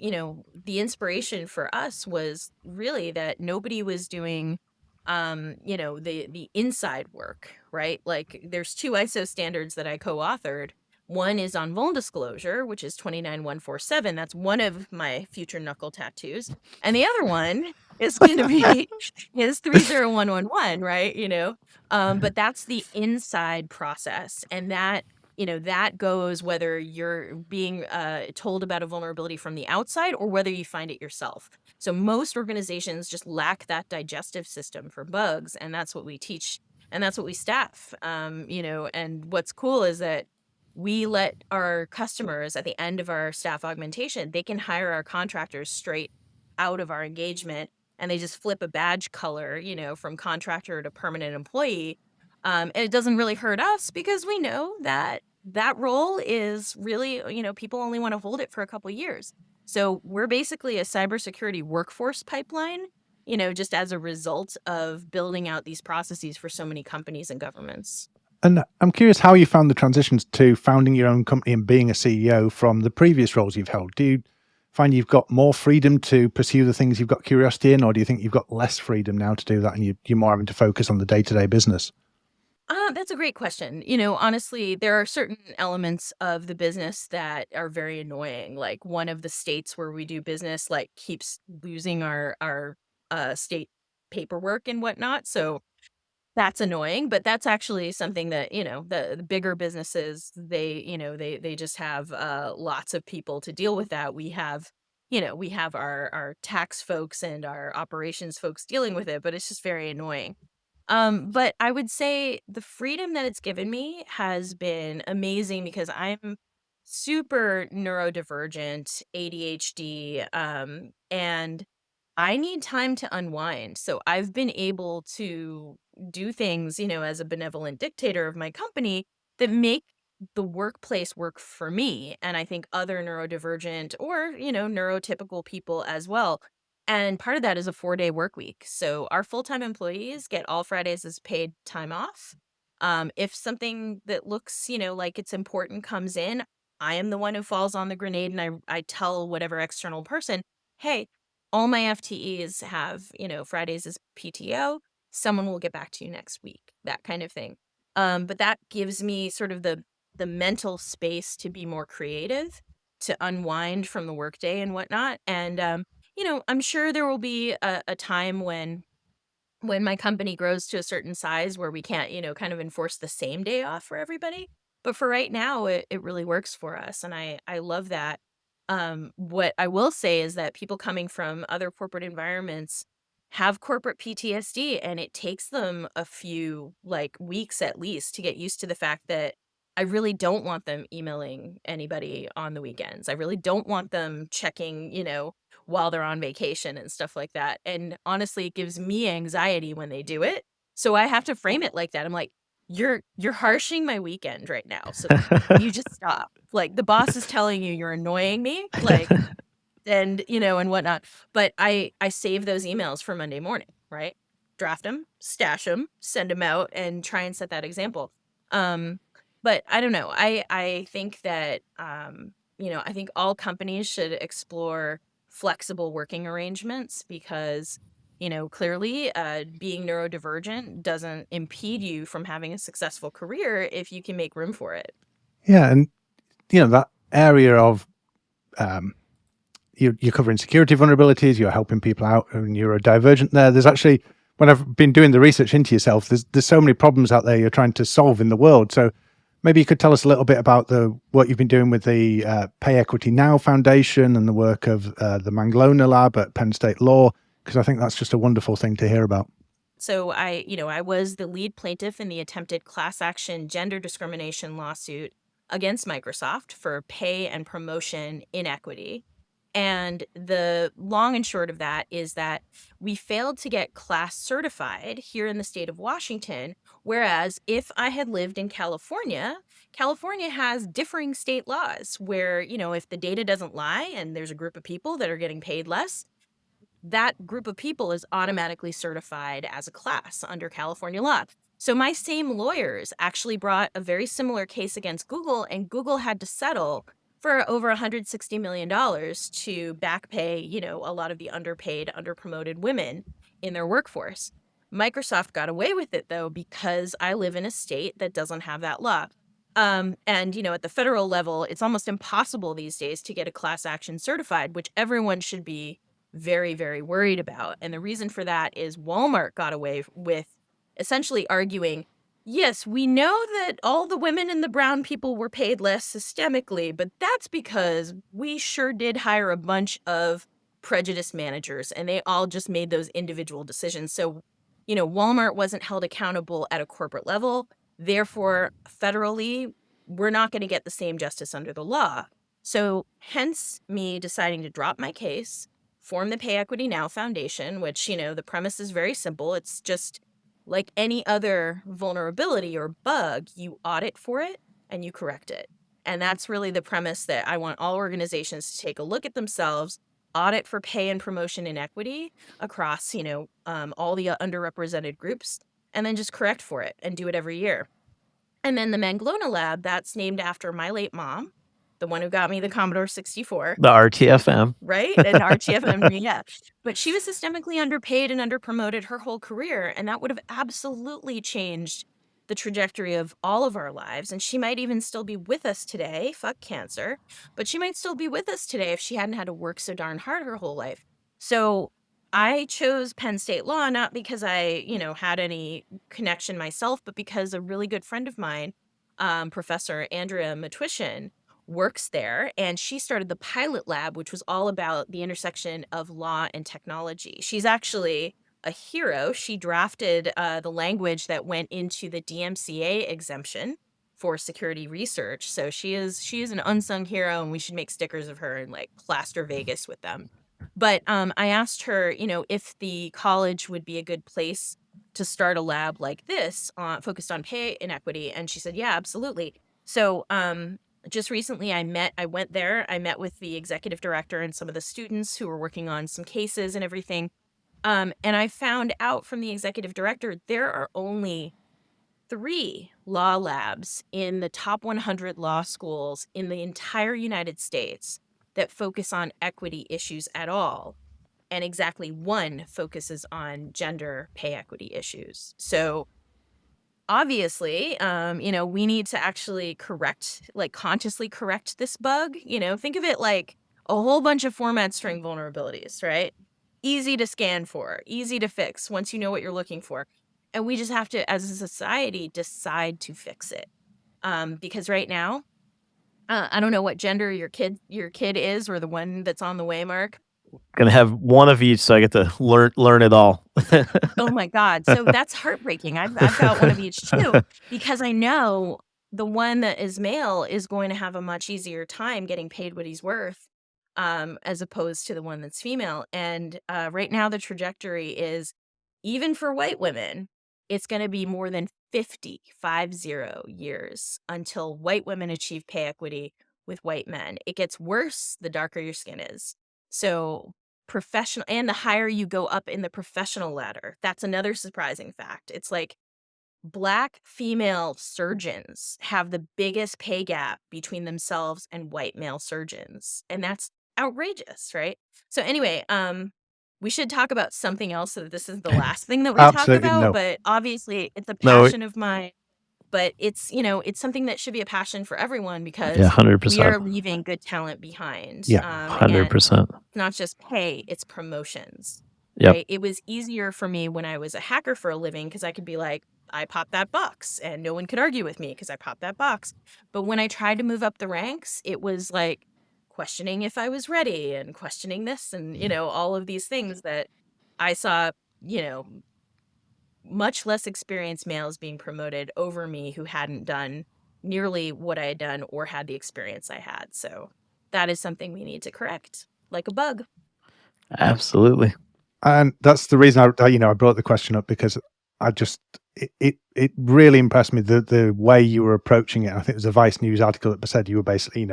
inspiration for us was really that nobody was doing the inside work, right? Like there's 2 ISO standards that I co-authored. One is on vuln disclosure, which is 29147. That's one of my future knuckle tattoos. And the other one is going to be is 30111, right? But that's the inside process. And that goes whether you're being told about a vulnerability from the outside or whether you find it yourself. So most organizations just lack that digestive system for bugs, and that's what we teach, and that's what we staff. And what's cool is that we let our customers at the end of our staff augmentation, they can hire our contractors straight out of our engagement, and they just flip a badge color, from contractor to permanent employee. And it doesn't really hurt us because we know that that role is really, people only want to hold it for a couple years. So we're basically a cybersecurity workforce pipeline, just as a result of building out these processes for so many companies and governments. And I'm curious how you found the transitions to founding your own company and being a CEO from the previous roles you've held. Do you find you've got more freedom to pursue the things you've got curiosity in, or do you think you've got less freedom now to do that and you're more having to focus on the day-to-day business? That's a great question. Honestly, there are certain elements of the business that are very annoying. Like one of the states where we do business, like keeps losing our state paperwork and whatnot. So that's annoying, but that's actually something that, the bigger businesses, they just have lots of people to deal with that. We have our tax folks and our operations folks dealing with it, but it's just very annoying. But I would say the freedom that it's given me has been amazing because I'm super neurodivergent, ADHD, and I need time to unwind. So I've been able to do things, as a benevolent dictator of my company that make the workplace work for me. And I think other neurodivergent or, neurotypical people as well. And part of that is a 4-day work week. So our full-time employees get all Fridays as paid time off. If something that looks, like it's important comes in, I am the one who falls on the grenade and I tell whatever external person, hey, all my FTEs have, Fridays as PTO. Someone will get back to you next week, that kind of thing. But that gives me sort of the mental space to be more creative, to unwind from the workday and whatnot. And I'm sure there will be a time when my company grows to a certain size where we can't, kind of enforce the same day off for everybody. But for right now, it really works for us. And I love that. What I will say is that people coming from other corporate environments have corporate PTSD, and it takes them a few weeks at least to get used to the fact that I really don't want them emailing anybody on the weekends. I really don't want them checking, while they're on vacation and stuff like that. And honestly, it gives me anxiety when they do it. So I have to frame it like that. I'm like, you're harshing my weekend right now. So you just stop. Like the boss is telling you you're annoying me, and and whatnot. But I save those emails for Monday morning, right? Draft them, stash them, send them out, and try and set that example. But I don't know. I think that I think all companies should explore flexible working arrangements because clearly being neurodivergent doesn't impede you from having a successful career if you can make room for it. Yeah, and that area of you're covering security vulnerabilities, you're helping people out, and you're a divergent there. There's actually, when I've been doing the research into yourself, there's so many problems out there you're trying to solve in the world. So maybe you could tell us a little bit about the work you've been doing with the Pay Equity Now Foundation and the work of the Manglona Lab at Penn State Law, because I think that's just a wonderful thing to hear about. So I was the lead plaintiff in the attempted class action gender discrimination lawsuit against Microsoft for pay and promotion inequity. And the long and short of that is that we failed to get class certified here in the state of Washington. Whereas if I had lived in California, California has differing state laws where, if the data doesn't lie and there's a group of people that are getting paid less, that group of people is automatically certified as a class under California law. So my same lawyers actually brought a very similar case against Google, and Google had to settle for over $160 million to back pay, a lot of the underpaid, underpromoted women in their workforce. Microsoft got away with it, though, because I live in a state that doesn't have that law. And, at the federal level, it's almost impossible these days to get a class action certified, which everyone should be very, very worried about. And the reason for that is Walmart got away with essentially arguing, yes, we know that all the women and the brown people were paid less systemically, but that's because we sure did hire a bunch of prejudiced managers and they all just made those individual decisions. So, Walmart wasn't held accountable at a corporate level. Therefore, federally, we're not going to get the same justice under the law. So hence me deciding to drop my case, form the Pay Equity Now Foundation, which, the premise is very simple. It's just like any other vulnerability or bug, you audit for it and you correct it. And that's really the premise that I want all organizations to take a look at themselves, audit for pay and promotion inequity across, all the underrepresented groups, and then just correct for it and do it every year. And then the Manglona Lab, that's named after my late mom, the one who got me the Commodore 64. The RTFM. Right? And RTFM, yeah. But she was systemically underpaid and underpromoted her whole career. And that would have absolutely changed the trajectory of all of our lives. And she might even still be with us today. Fuck cancer. But she might still be with us today if she hadn't had to work so darn hard her whole life. So I chose Penn State Law, not because I, had any connection myself, but because a really good friend of mine, Professor Andrea Matwishin, works there, and she started the pilot lab, which was all about the intersection of law and technology. She's actually a hero. She drafted the language that went into the DMCA exemption for security research. So she is an unsung hero, and we should make stickers of her and plaster Vegas with them. But I asked her, if the college would be a good place to start a lab like this focused on pay inequity, and she said, yeah, absolutely. So just recently I went there, I met with the executive director and some of the students who were working on some cases and everything. And I found out from the executive director, there are only 3 law labs in the top 100 law schools in the entire United States that focus on equity issues at all. And exactly 1 focuses on gender pay equity issues. So obviously, we need to actually consciously correct this bug. Think of it like a whole bunch of format string vulnerabilities, right? Easy to scan for, easy to fix once you know what you're looking for. And we just have to, as a society, decide to fix it. Because right now, I don't know what gender your kid is, or the one that's on the way, Mark. Gonna have one of each, so I get to learn it all. Oh my God. So that's heartbreaking. I've got one of each too, because I know the one that is male is going to have a much easier time getting paid what he's worth, as opposed to the one that's female. And right now the trajectory is, even for white women, it's going to be more than 50 years until white women achieve pay equity with white men. It gets worse the darker your skin is. So professional, and the higher you go up in the professional ladder, that's another surprising fact. It's like Black female surgeons have the biggest pay gap between themselves and white male surgeons. And that's outrageous, right? So anyway, we should talk about something else so that this is the last thing that we Absolutely talk about. no. But obviously it's a No. passion of mine. But it's, it's something that should be a passion for everyone, because Yeah, we are 100%. leaving good talent behind. Yeah, And 100%. it's not just pay, it's promotions. Yep. Right? It was easier for me when I was a hacker for a living, because I could be like, I popped that box and no one could argue with me because I popped that box. But when I tried to move up the ranks, it was like questioning if I was ready and questioning this and, all of these things that I saw, much less experienced males being promoted over me who hadn't done nearly what I had done or had the experience I had. So that is something we need to correct. like a bug. Absolutely. And that's the reason I brought the question up, because I just it really impressed me the way you were approaching it. I think it was a Vice News article that said you were basically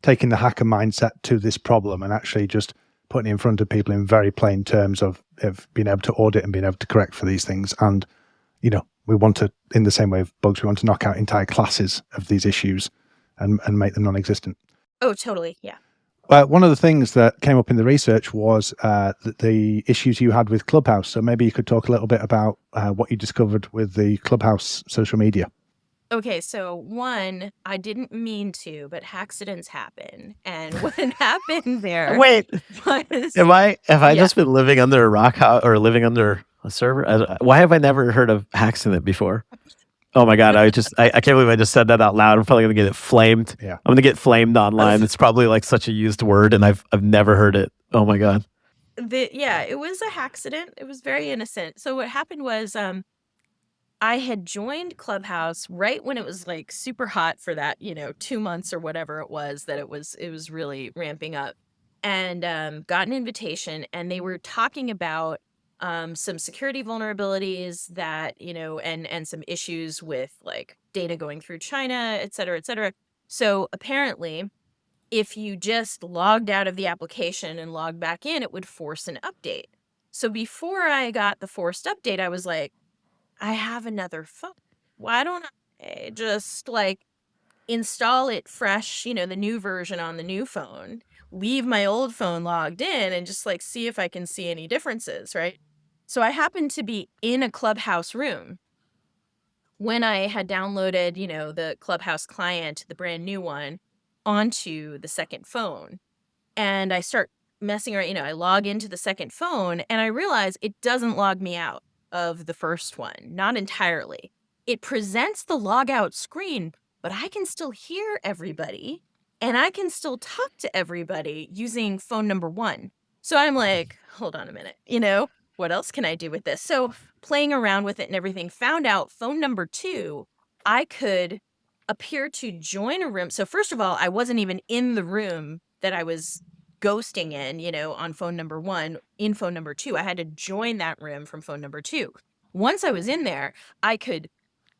taking the hacker mindset to this problem and actually just putting it in front of people in very plain terms of being able to audit and being able to correct for these things. And we want to, in the same way of bugs, we want to knock out entire classes of these issues and make them non-existent. Oh, totally. Yeah. One of the things that came up in the research was the issues you had with Clubhouse. So maybe you could talk a little bit about what you discovered with the Clubhouse social media. Okay, so one, I didn't mean to, but accidents happen. And what happened there Wait, was... have I Yeah. just been living under a rock house or living under a server? Why have I never heard of accident before? Oh my God, I can't believe I just said that out loud. I'm probably going to get it flamed. Yeah. I'm going to get flamed online. It's probably like such a used word and I've never heard it. Oh my God. It was a accident. It was very innocent. So what happened was I had joined Clubhouse right when it was like super hot for that, 2 months or whatever it was that it was really ramping up, and got an invitation, and they were talking about some security vulnerabilities that, and some issues with like data going through China, et cetera, et cetera. So apparently, if you just logged out of the application and logged back in, it would force an update. So before I got the forced update, I was like, I have another phone. Why don't I just like install it fresh, the new version on the new phone, leave my old phone logged in, and just like see if I can see any differences, right? So I happened to be in a Clubhouse room when I had downloaded, the Clubhouse client, the brand new one, onto the second phone. And I start messing around, I log into the second phone and I realize it doesn't log me out of the first one, not entirely. It presents the logout screen, but I can still hear everybody and I can still talk to everybody using phone number one. So I'm like, hold on a minute, what else can I do with this? So playing around with it and everything, found out phone number two, I could appear to join a room. So first of all, I wasn't even in the room that I was ghosting in, on phone number one. In phone number two, I had to join that room from phone number two. Once I was in there, I could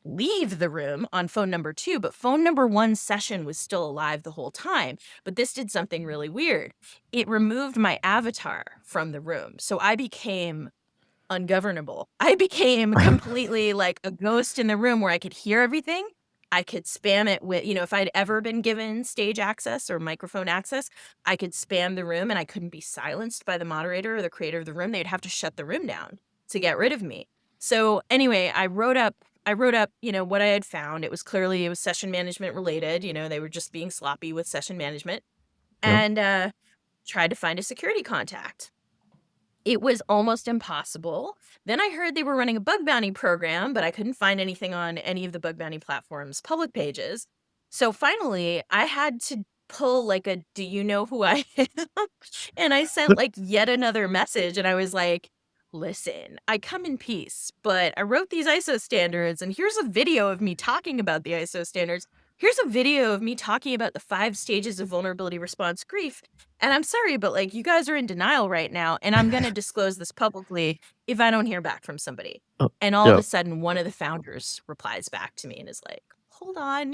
leave the room on phone number two, but phone number one's session was still alive the whole time. But this did something really weird. It removed my avatar from the room. So I became ungovernable. I became completely like a ghost in the room where I could hear everything. I could spam it with, if I'd ever been given stage access or microphone access, I could spam the room and I couldn't be silenced by the moderator or the creator of the room. They'd have to shut the room down to get rid of me. So anyway, I wrote up, what I had found. It was session management related. They were just being sloppy with session management, and tried to find a security contact. It was almost impossible. Then I heard they were running a bug bounty program, but I couldn't find anything on any of the bug bounty platforms' public pages. So finally, I had to pull like a, do you know who I am? And I sent like yet another message, and I was like, listen, I come in peace, but I wrote these ISO standards, and here's a video of me talking about the ISO standards. Here's a video of me talking about the 5 stages of vulnerability response grief. And I'm sorry, but like you guys are in denial right now, and I'm going to disclose this publicly if I don't hear back from somebody. And all of a sudden, one of the founders replies back to me and is like, hold on,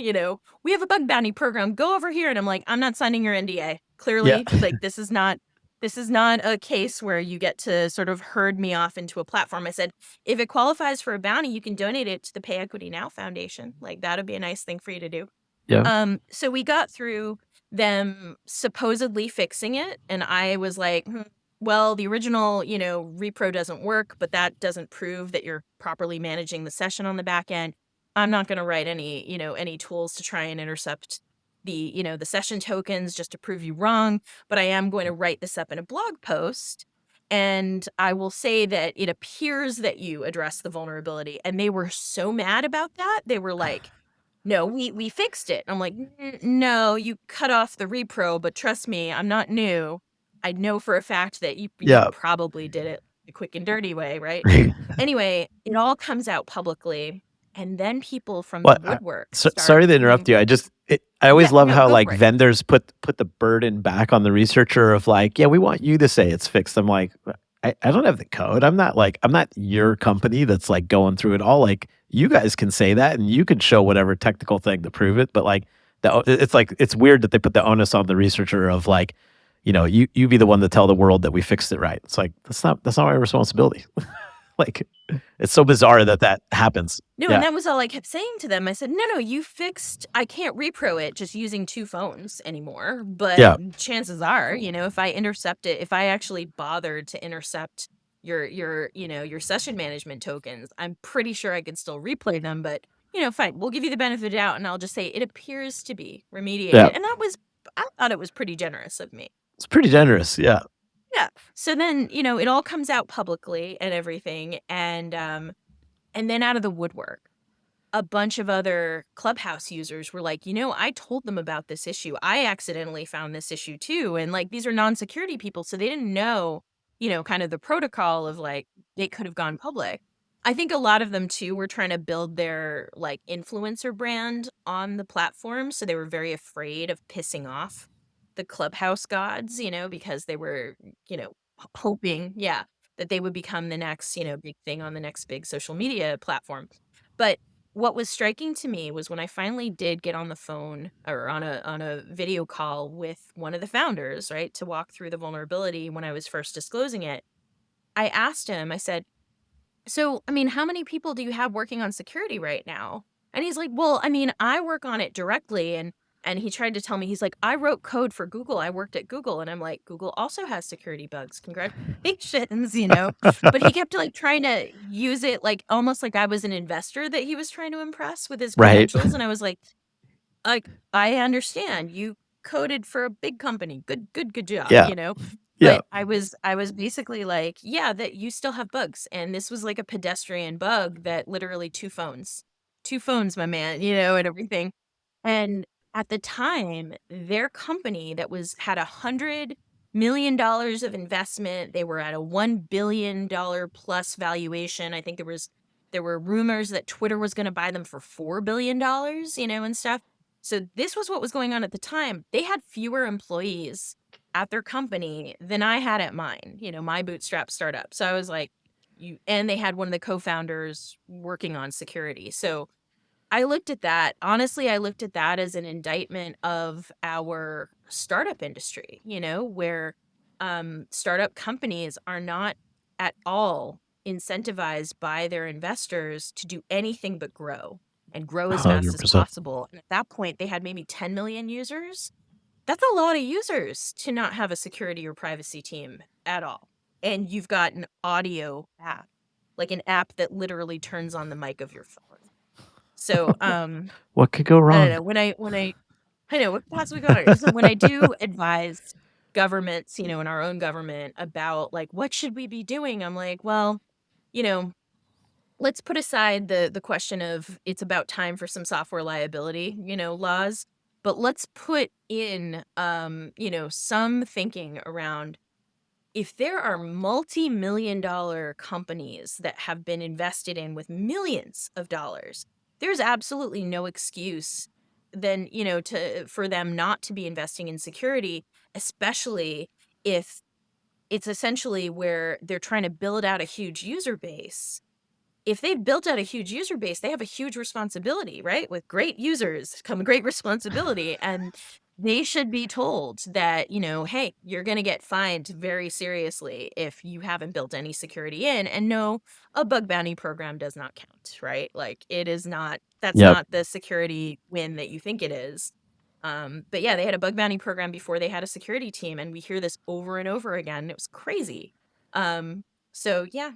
we have a bug bounty program. Go over here. And I'm like, I'm not signing your NDA. Clearly, like this is not a case where you get to sort of herd me off into a platform. I said, if it qualifies for a bounty, you can donate it to the Pay Equity Now Foundation. Like that would be a nice thing for you to do. Yeah. So we got through them supposedly fixing it. And I was like, well, the original, repro doesn't work, but that doesn't prove that you're properly managing the session on the back end. I'm not going to write any tools to try and intercept the session tokens just to prove you wrong, but I am going to write this up in a blog post. And I will say that it appears that you address the vulnerability. And they were so mad about that. They were like, no, we fixed it. I'm like, no, you cut off the repro, but trust me, I'm not new. I know for a fact that you probably did it the quick and dirty way, right? Anyway, it all comes out publicly. And then people from Well, the woodwork sorry to interrupt you. I always Yeah, love no, how go like for it. vendors put the burden back on the researcher of like, yeah, we want you to say it's fixed. I'm like, I don't have the code. I'm not your company that's like going through it all. Like you guys can say that and you can show whatever technical thing to prove it. But like it's weird that they put the onus on the researcher of like, you be the one to tell the world that we fixed it right. It's like that's not my responsibility. Like it's so bizarre that happens. No, Yeah. and that was all I kept saying to them. I said, no, you fixed, I can't repro it just using 2 phones anymore. But Yeah. chances are, if I intercept it, if I actually bothered to intercept your session management tokens, I'm pretty sure I could still replay them. But, fine, we'll give you the benefit of the doubt. And I'll just say it appears to be remediated. Yeah. And I thought it was pretty generous of me. It's pretty generous. Yeah. Yeah. So then, it all comes out publicly and everything. And then out of the woodwork, a bunch of other Clubhouse users were like, I told them about this issue. I accidentally found this issue too. And like, these are non-security people. So they didn't know, kind of the protocol of like, they could have gone public. I think a lot of them too were trying to build their like influencer brand on the platform. So they were very afraid of pissing off the Clubhouse gods, because they were, hoping, that they would become the next, big thing on the next big social media platform. But what was striking to me was when I finally did get on the phone or on a video call with one of the founders, right, to walk through the vulnerability when I was first disclosing it, I asked him, I said, so, how many people do you have working on security right now? And he's like, well, I work on it directly. And he tried to tell me, he's like, I wrote code for Google. I worked at Google. And I'm like, Google also has security bugs. Congratulations, But he kept like trying to use it like almost like I was an investor that he was trying to impress with his Right. credentials. And I was like, I understand. You coded for a big company. Good job, Yeah. But I was basically like, yeah, that you still have bugs. And this was like a pedestrian bug that literally 2 phones, my man, and everything. And at the time, their company that had $100 million of investment, they were at a $1 billion plus valuation. I think there were rumors that Twitter was going to buy them for $4 billion, and stuff. So this was what was going on at the time. They had fewer employees at their company than I had at mine, my bootstrap startup. So I was like, and they had one of the co-founders working on security. So I looked at that. Honestly, I looked at that as an indictment of our startup industry, where startup companies are not at all incentivized by their investors to do anything but grow and grow as fast as 100%. possible. And at that point, they had maybe 10 million users. That's a lot of users to not have a security or privacy team at all. And you've got an audio app, like an app that literally turns on the mic of your phone. So, What could go I wrong? don't know. I know what could possibly go wrong. So when I do advise governments, in our own government about like, what should we be doing? I'm like, well, let's put aside the question of it's about time for some software liability, laws, but let's put in, some thinking around if there are multi-million-dollar companies that have been invested in with millions of dollars, there's absolutely no excuse then, for them not to be investing in security, especially if it's essentially where they're trying to build out a huge user base. If they've built out a huge user base, they have a huge responsibility, right? With great users come great responsibility. And they should be told that, hey, you're going to get fined very seriously if you haven't built any security in. And no, a bug bounty program does not count, right? Like it is not, that's not the security win that you think it is. But yeah, they had a bug bounty program before they had a security team. And we hear this over and over again. It was crazy. So yeah.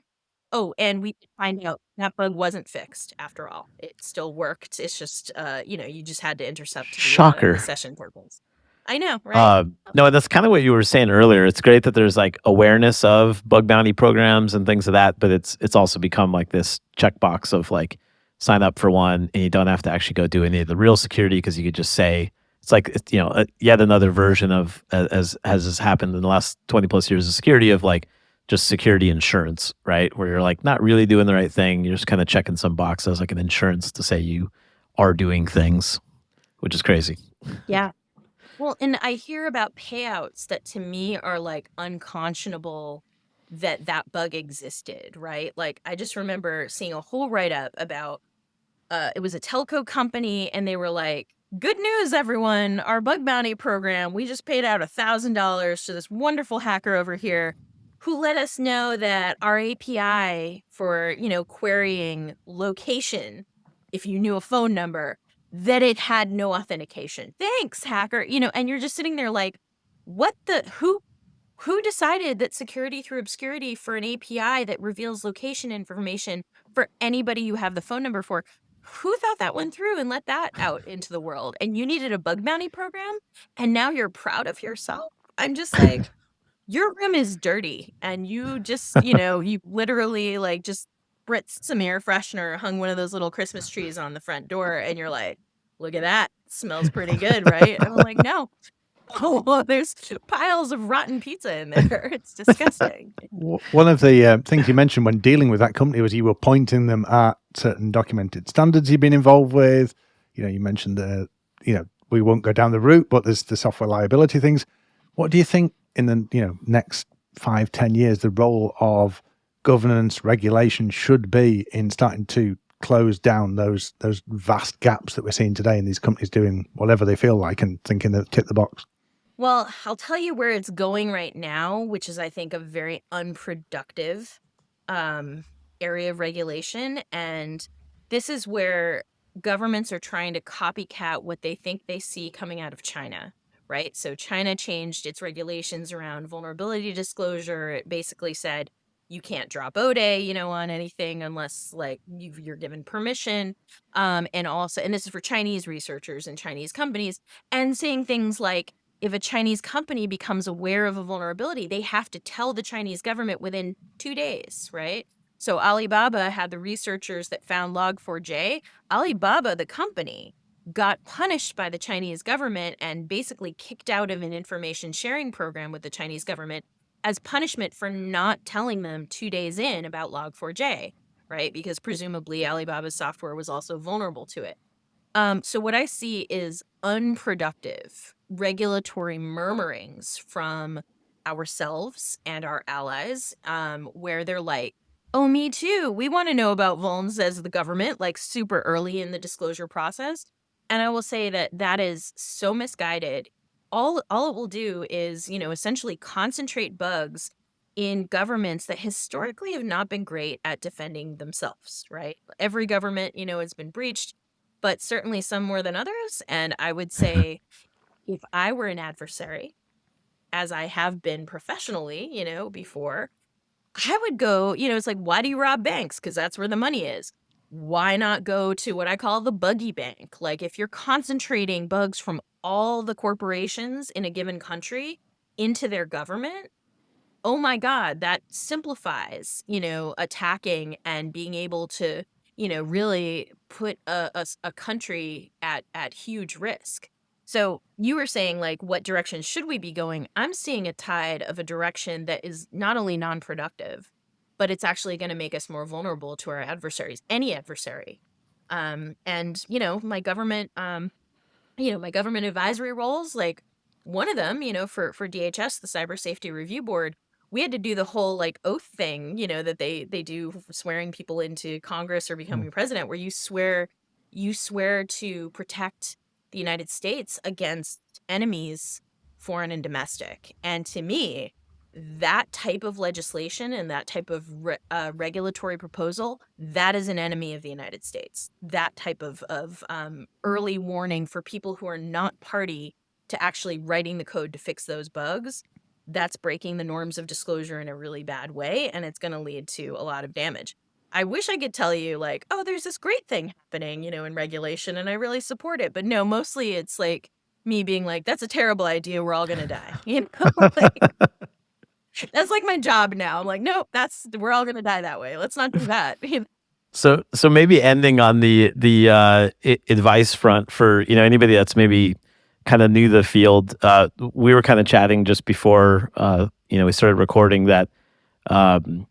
Oh, and we did find out that bug wasn't fixed after all. It still worked. It's just, you just had to intercept Shocker. the session tokens. I know, right? No, that's kind of what you were saying earlier. It's great that there's like awareness of bug bounty programs and things of that, but it's also become like this checkbox of like sign up for one and you don't have to actually go do any of the real security because you could just say it's like yet another version of as has happened in the last 20 plus years of security of like just security insurance, right? Where you're like not really doing the right thing. You're just kind of checking some boxes like an insurance to say you are doing things, which is crazy. Yeah. Well, and I hear about payouts that to me are like unconscionable that that bug existed, right? Like I just remember seeing a whole write-up about it was a telco company, and they were like, good news, everyone, our bug bounty program, we just paid out $1,000 to this wonderful hacker over here who let us know that our API for, querying location, if you knew a phone number, that it had no authentication. Thanks, hacker. And you're just sitting there like, who decided that security through obscurity for an API that reveals location information for anybody you have the phone number for? Who thought that went through and let that out into the world? And you needed a bug bounty program, and now you're proud of yourself? I'm just like, your room is dirty, and you just, you literally like just spritzed some air freshener, hung one of those little Christmas trees on the front door, and you're like, look at that. Smells pretty good, right? And I'm like, no. Oh, well, there's piles of rotten pizza in there. It's disgusting. One of the things you mentioned when dealing with that company was you were pointing them at certain documented standards you've been involved with. You mentioned we won't go down the route, but there's the software liability things. What do you think in the next 5-10 years the role of governance regulation should be in starting to close down those vast gaps that we're seeing today in these companies doing whatever they feel like and thinking they've ticked the box? Well, I'll tell you where it's going right now, which is, I think, a very unproductive area of regulation. And this is where governments are trying to copycat what they think they see coming out of China, right? So China changed its regulations around vulnerability disclosure. It basically said you can't drop ODE, on anything unless like you're given permission. And this is for Chinese researchers and Chinese companies, and saying things like, if a Chinese company becomes aware of a vulnerability, they have to tell the Chinese government within 2 days, right? So Alibaba had the researchers that found Log4j. Alibaba, the company, got punished by the Chinese government and basically kicked out of an information sharing program with the Chinese government as punishment for not telling them 2 days in about Log4j, right? Because presumably Alibaba's software was also vulnerable to it. So what I see is unproductive regulatory murmurings from ourselves and our allies, where they're like, oh, me too. We want to know about vulns as the government, like super early in the disclosure process. And I will say that is so misguided. All it will do is, essentially concentrate bugs in governments that historically have not been great at defending themselves, right? Every government, has been breached, but certainly some more than others. And I would say if I were an adversary, as I have been professionally, before, I would go, it's like, why do you rob banks? Because that's where the money is. Why not go to what I call the buggy bank? Like if you're concentrating bugs from all the corporations in a given country into their government, oh my God, that simplifies, attacking and being able to, really put a country at huge risk. So you were saying, like, what direction should we be going? I'm seeing a tide of a direction that is not only non-productive, but it's actually going to make us more vulnerable to our adversaries, any adversary. And, my government, my government advisory roles, like one of them, for DHS, the Cyber Safety Review Board, we had to do the whole like oath thing, that they do swearing people into Congress or becoming president, where you swear to protect the United States against enemies, foreign and domestic. And to me, that type of legislation and that type of regulatory proposal, that is an enemy of the United States. That type of early warning for people who are not party to actually writing the code to fix those bugs, that's breaking the norms of disclosure in a really bad way, and it's going to lead to a lot of damage. I wish I could tell you, like, oh, there's this great thing happening, in regulation, and I really support it. But no, mostly it's like me being like, that's a terrible idea. We're all going to die. That's like my job now. I'm like, nope, we're all going to die that way. Let's not do that. So maybe ending on the advice front for, anybody that's maybe kind of new to the field. We were kind of chatting just before, we started recording that if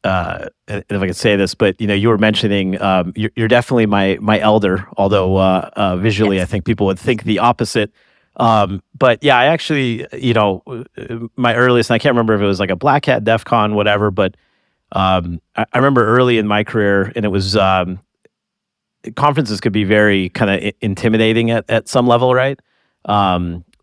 I could say this, but you were mentioning you're definitely my elder, although visually I Yes. think people would think the opposite. But yeah, I actually, my earliest, and I can't remember if it was like a Black Hat, DEF CON, whatever, but I remember early in my career, and it was conferences could be very kind of intimidating at some level, right?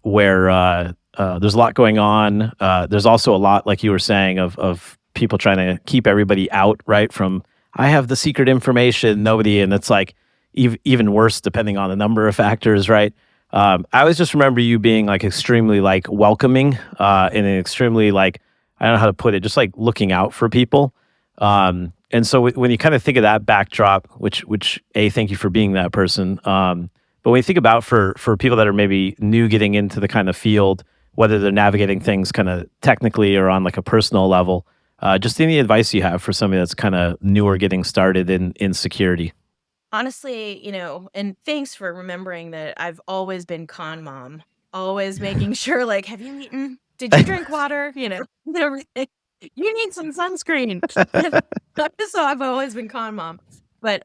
Where there's a lot going on. There's also a lot, like you were saying, of people trying to keep everybody out, right? From I have the secret information, nobody, and it's like even worse depending on the number of factors, right? I always just remember you being like extremely like welcoming and extremely like I don't know how to put it, just like looking out for people. And so when you kind of think of that backdrop, which thank you for being that person. But when you think about for people that are maybe new getting into the kind of field, whether they're navigating things kind of technically or on like a personal level, just any advice you have for somebody that's kind of newer getting started in security. Honestly, and thanks for remembering that I've always been con mom, always making sure, like, have you eaten? Did you drink water? Everything. You need some sunscreen. So I've always been con mom. But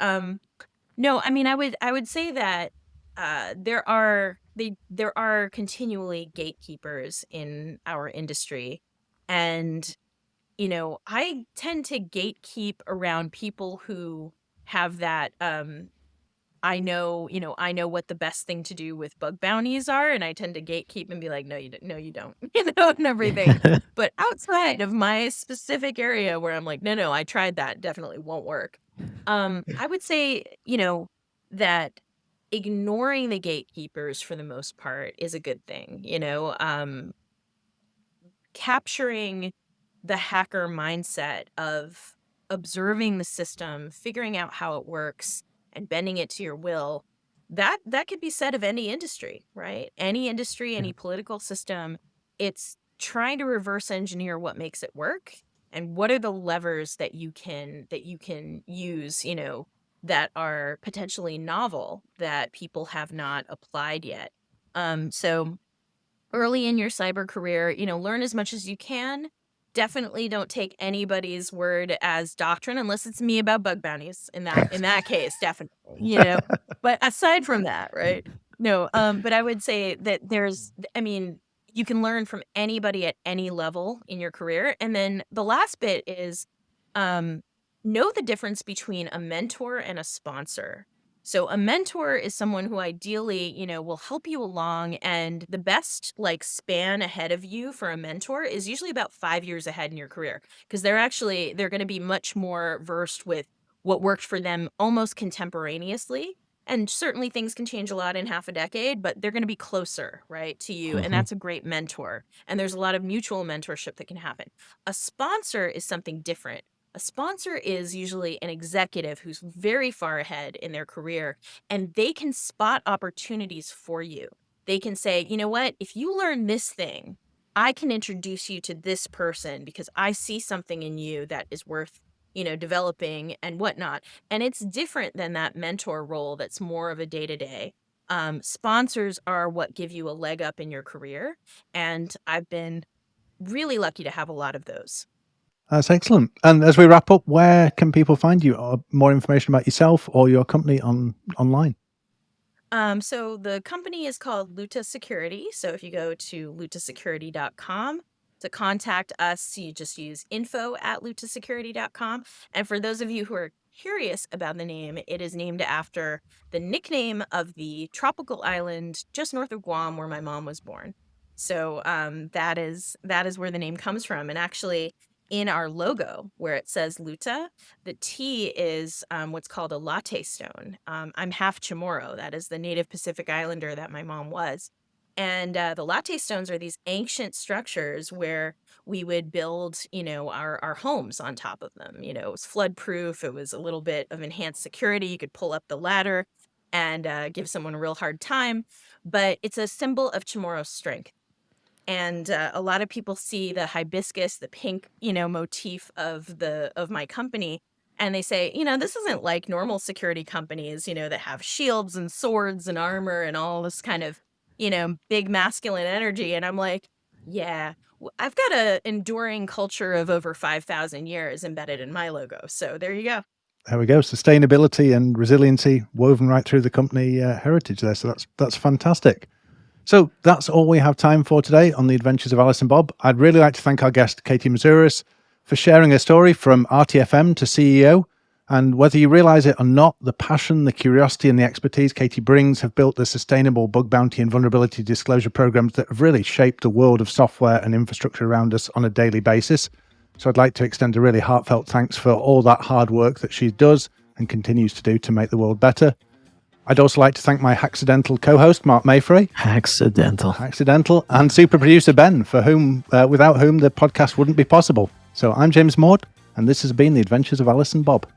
no, I mean, I would say that there are continually gatekeepers in our industry, and I tend to gatekeep around people who have that I know what the best thing to do with bug bounties are, and I tend to gatekeep and be like, no, no, you don't, and everything. But outside of my specific area where I'm like, no, I tried that, definitely won't work. I would say, that ignoring the gatekeepers for the most part is a good thing. Capturing the hacker mindset of observing the system, figuring out how it works, and bending it to your will, that could be said of any industry, right? Any industry, any political system, it's trying to reverse engineer what makes it work and what are the levers that you can use, that are potentially novel that people have not applied yet. So early in your cyber career, learn as much as you can. Definitely don't take anybody's word as doctrine unless it's me about bug bounties. In that case, definitely. But aside from that, right? No, but I would say that you can learn from anybody at any level in your career. And then the last bit is um know the difference between a mentor and a sponsor. So a mentor is someone who ideally, will help you along, and the best like span ahead of you for a mentor is usually about 5 years ahead in your career because they're going to be much more versed with what worked for them almost contemporaneously. And certainly things can change a lot in half a decade, but they're going to be closer, right, to you. And that's a great mentor. And there's a lot of mutual mentorship that can happen. A sponsor is something different. A sponsor is usually an executive who's very far ahead in their career, and they can spot opportunities for you. They can say, you know what, if you learn this thing, I can introduce you to this person because I see something in you that is worth, developing and whatnot. And it's different than that mentor role that's more of a day-to-day. Sponsors are what give you a leg up in your career, and I've been really lucky to have a lot of those. That's excellent. And as we wrap up, where can people find you or more information about yourself or your company online? So the company is called Lura Security. So if you go to lutasecurity.com to contact us, you just use info@lutasecurity.com. And for those of you who are curious about the name, it is named after the nickname of the tropical island just north of Guam where my mom was born. So that is where the name comes from. And actually, in our logo where it says Luta, the T is what's called a latte stone. I'm half Chamorro. That is the native Pacific Islander that my mom was. And the latte stones are these ancient structures where we would build, our homes on top of them. It was flood proof. It was a little bit of enhanced security. You could pull up the ladder and give someone a real hard time. But it's a symbol of Chamorro's strength. And a lot of people see the hibiscus, the pink, motif of my company, and they say, this isn't like normal security companies, that have shields and swords and armor and all this kind of, big masculine energy. And I'm like, Yeah. I've got an enduring culture of over 5,000 years embedded in my logo. So there you go. There we go. Sustainability and resiliency woven right through the company heritage there. So that's fantastic. So that's all we have time for today on the Adventures of Alice and Bob. I'd really like to thank our guest, Katie Moussouris, for sharing her story from RTFM to CEO. And whether you realize it or not, the passion, the curiosity and the expertise Katie brings have built the sustainable bug bounty and vulnerability disclosure programs that have really shaped the world of software and infrastructure around us on a daily basis. So I'd like to extend a really heartfelt thanks for all that hard work that she does and continues to do to make the world better. I'd also like to thank my accidental co-host, Marc Mayfrey. Accidental. And super producer, Ben, for whom, without whom the podcast wouldn't be possible. So I'm James Maud, and this has been The Adventures of Alice and Bob.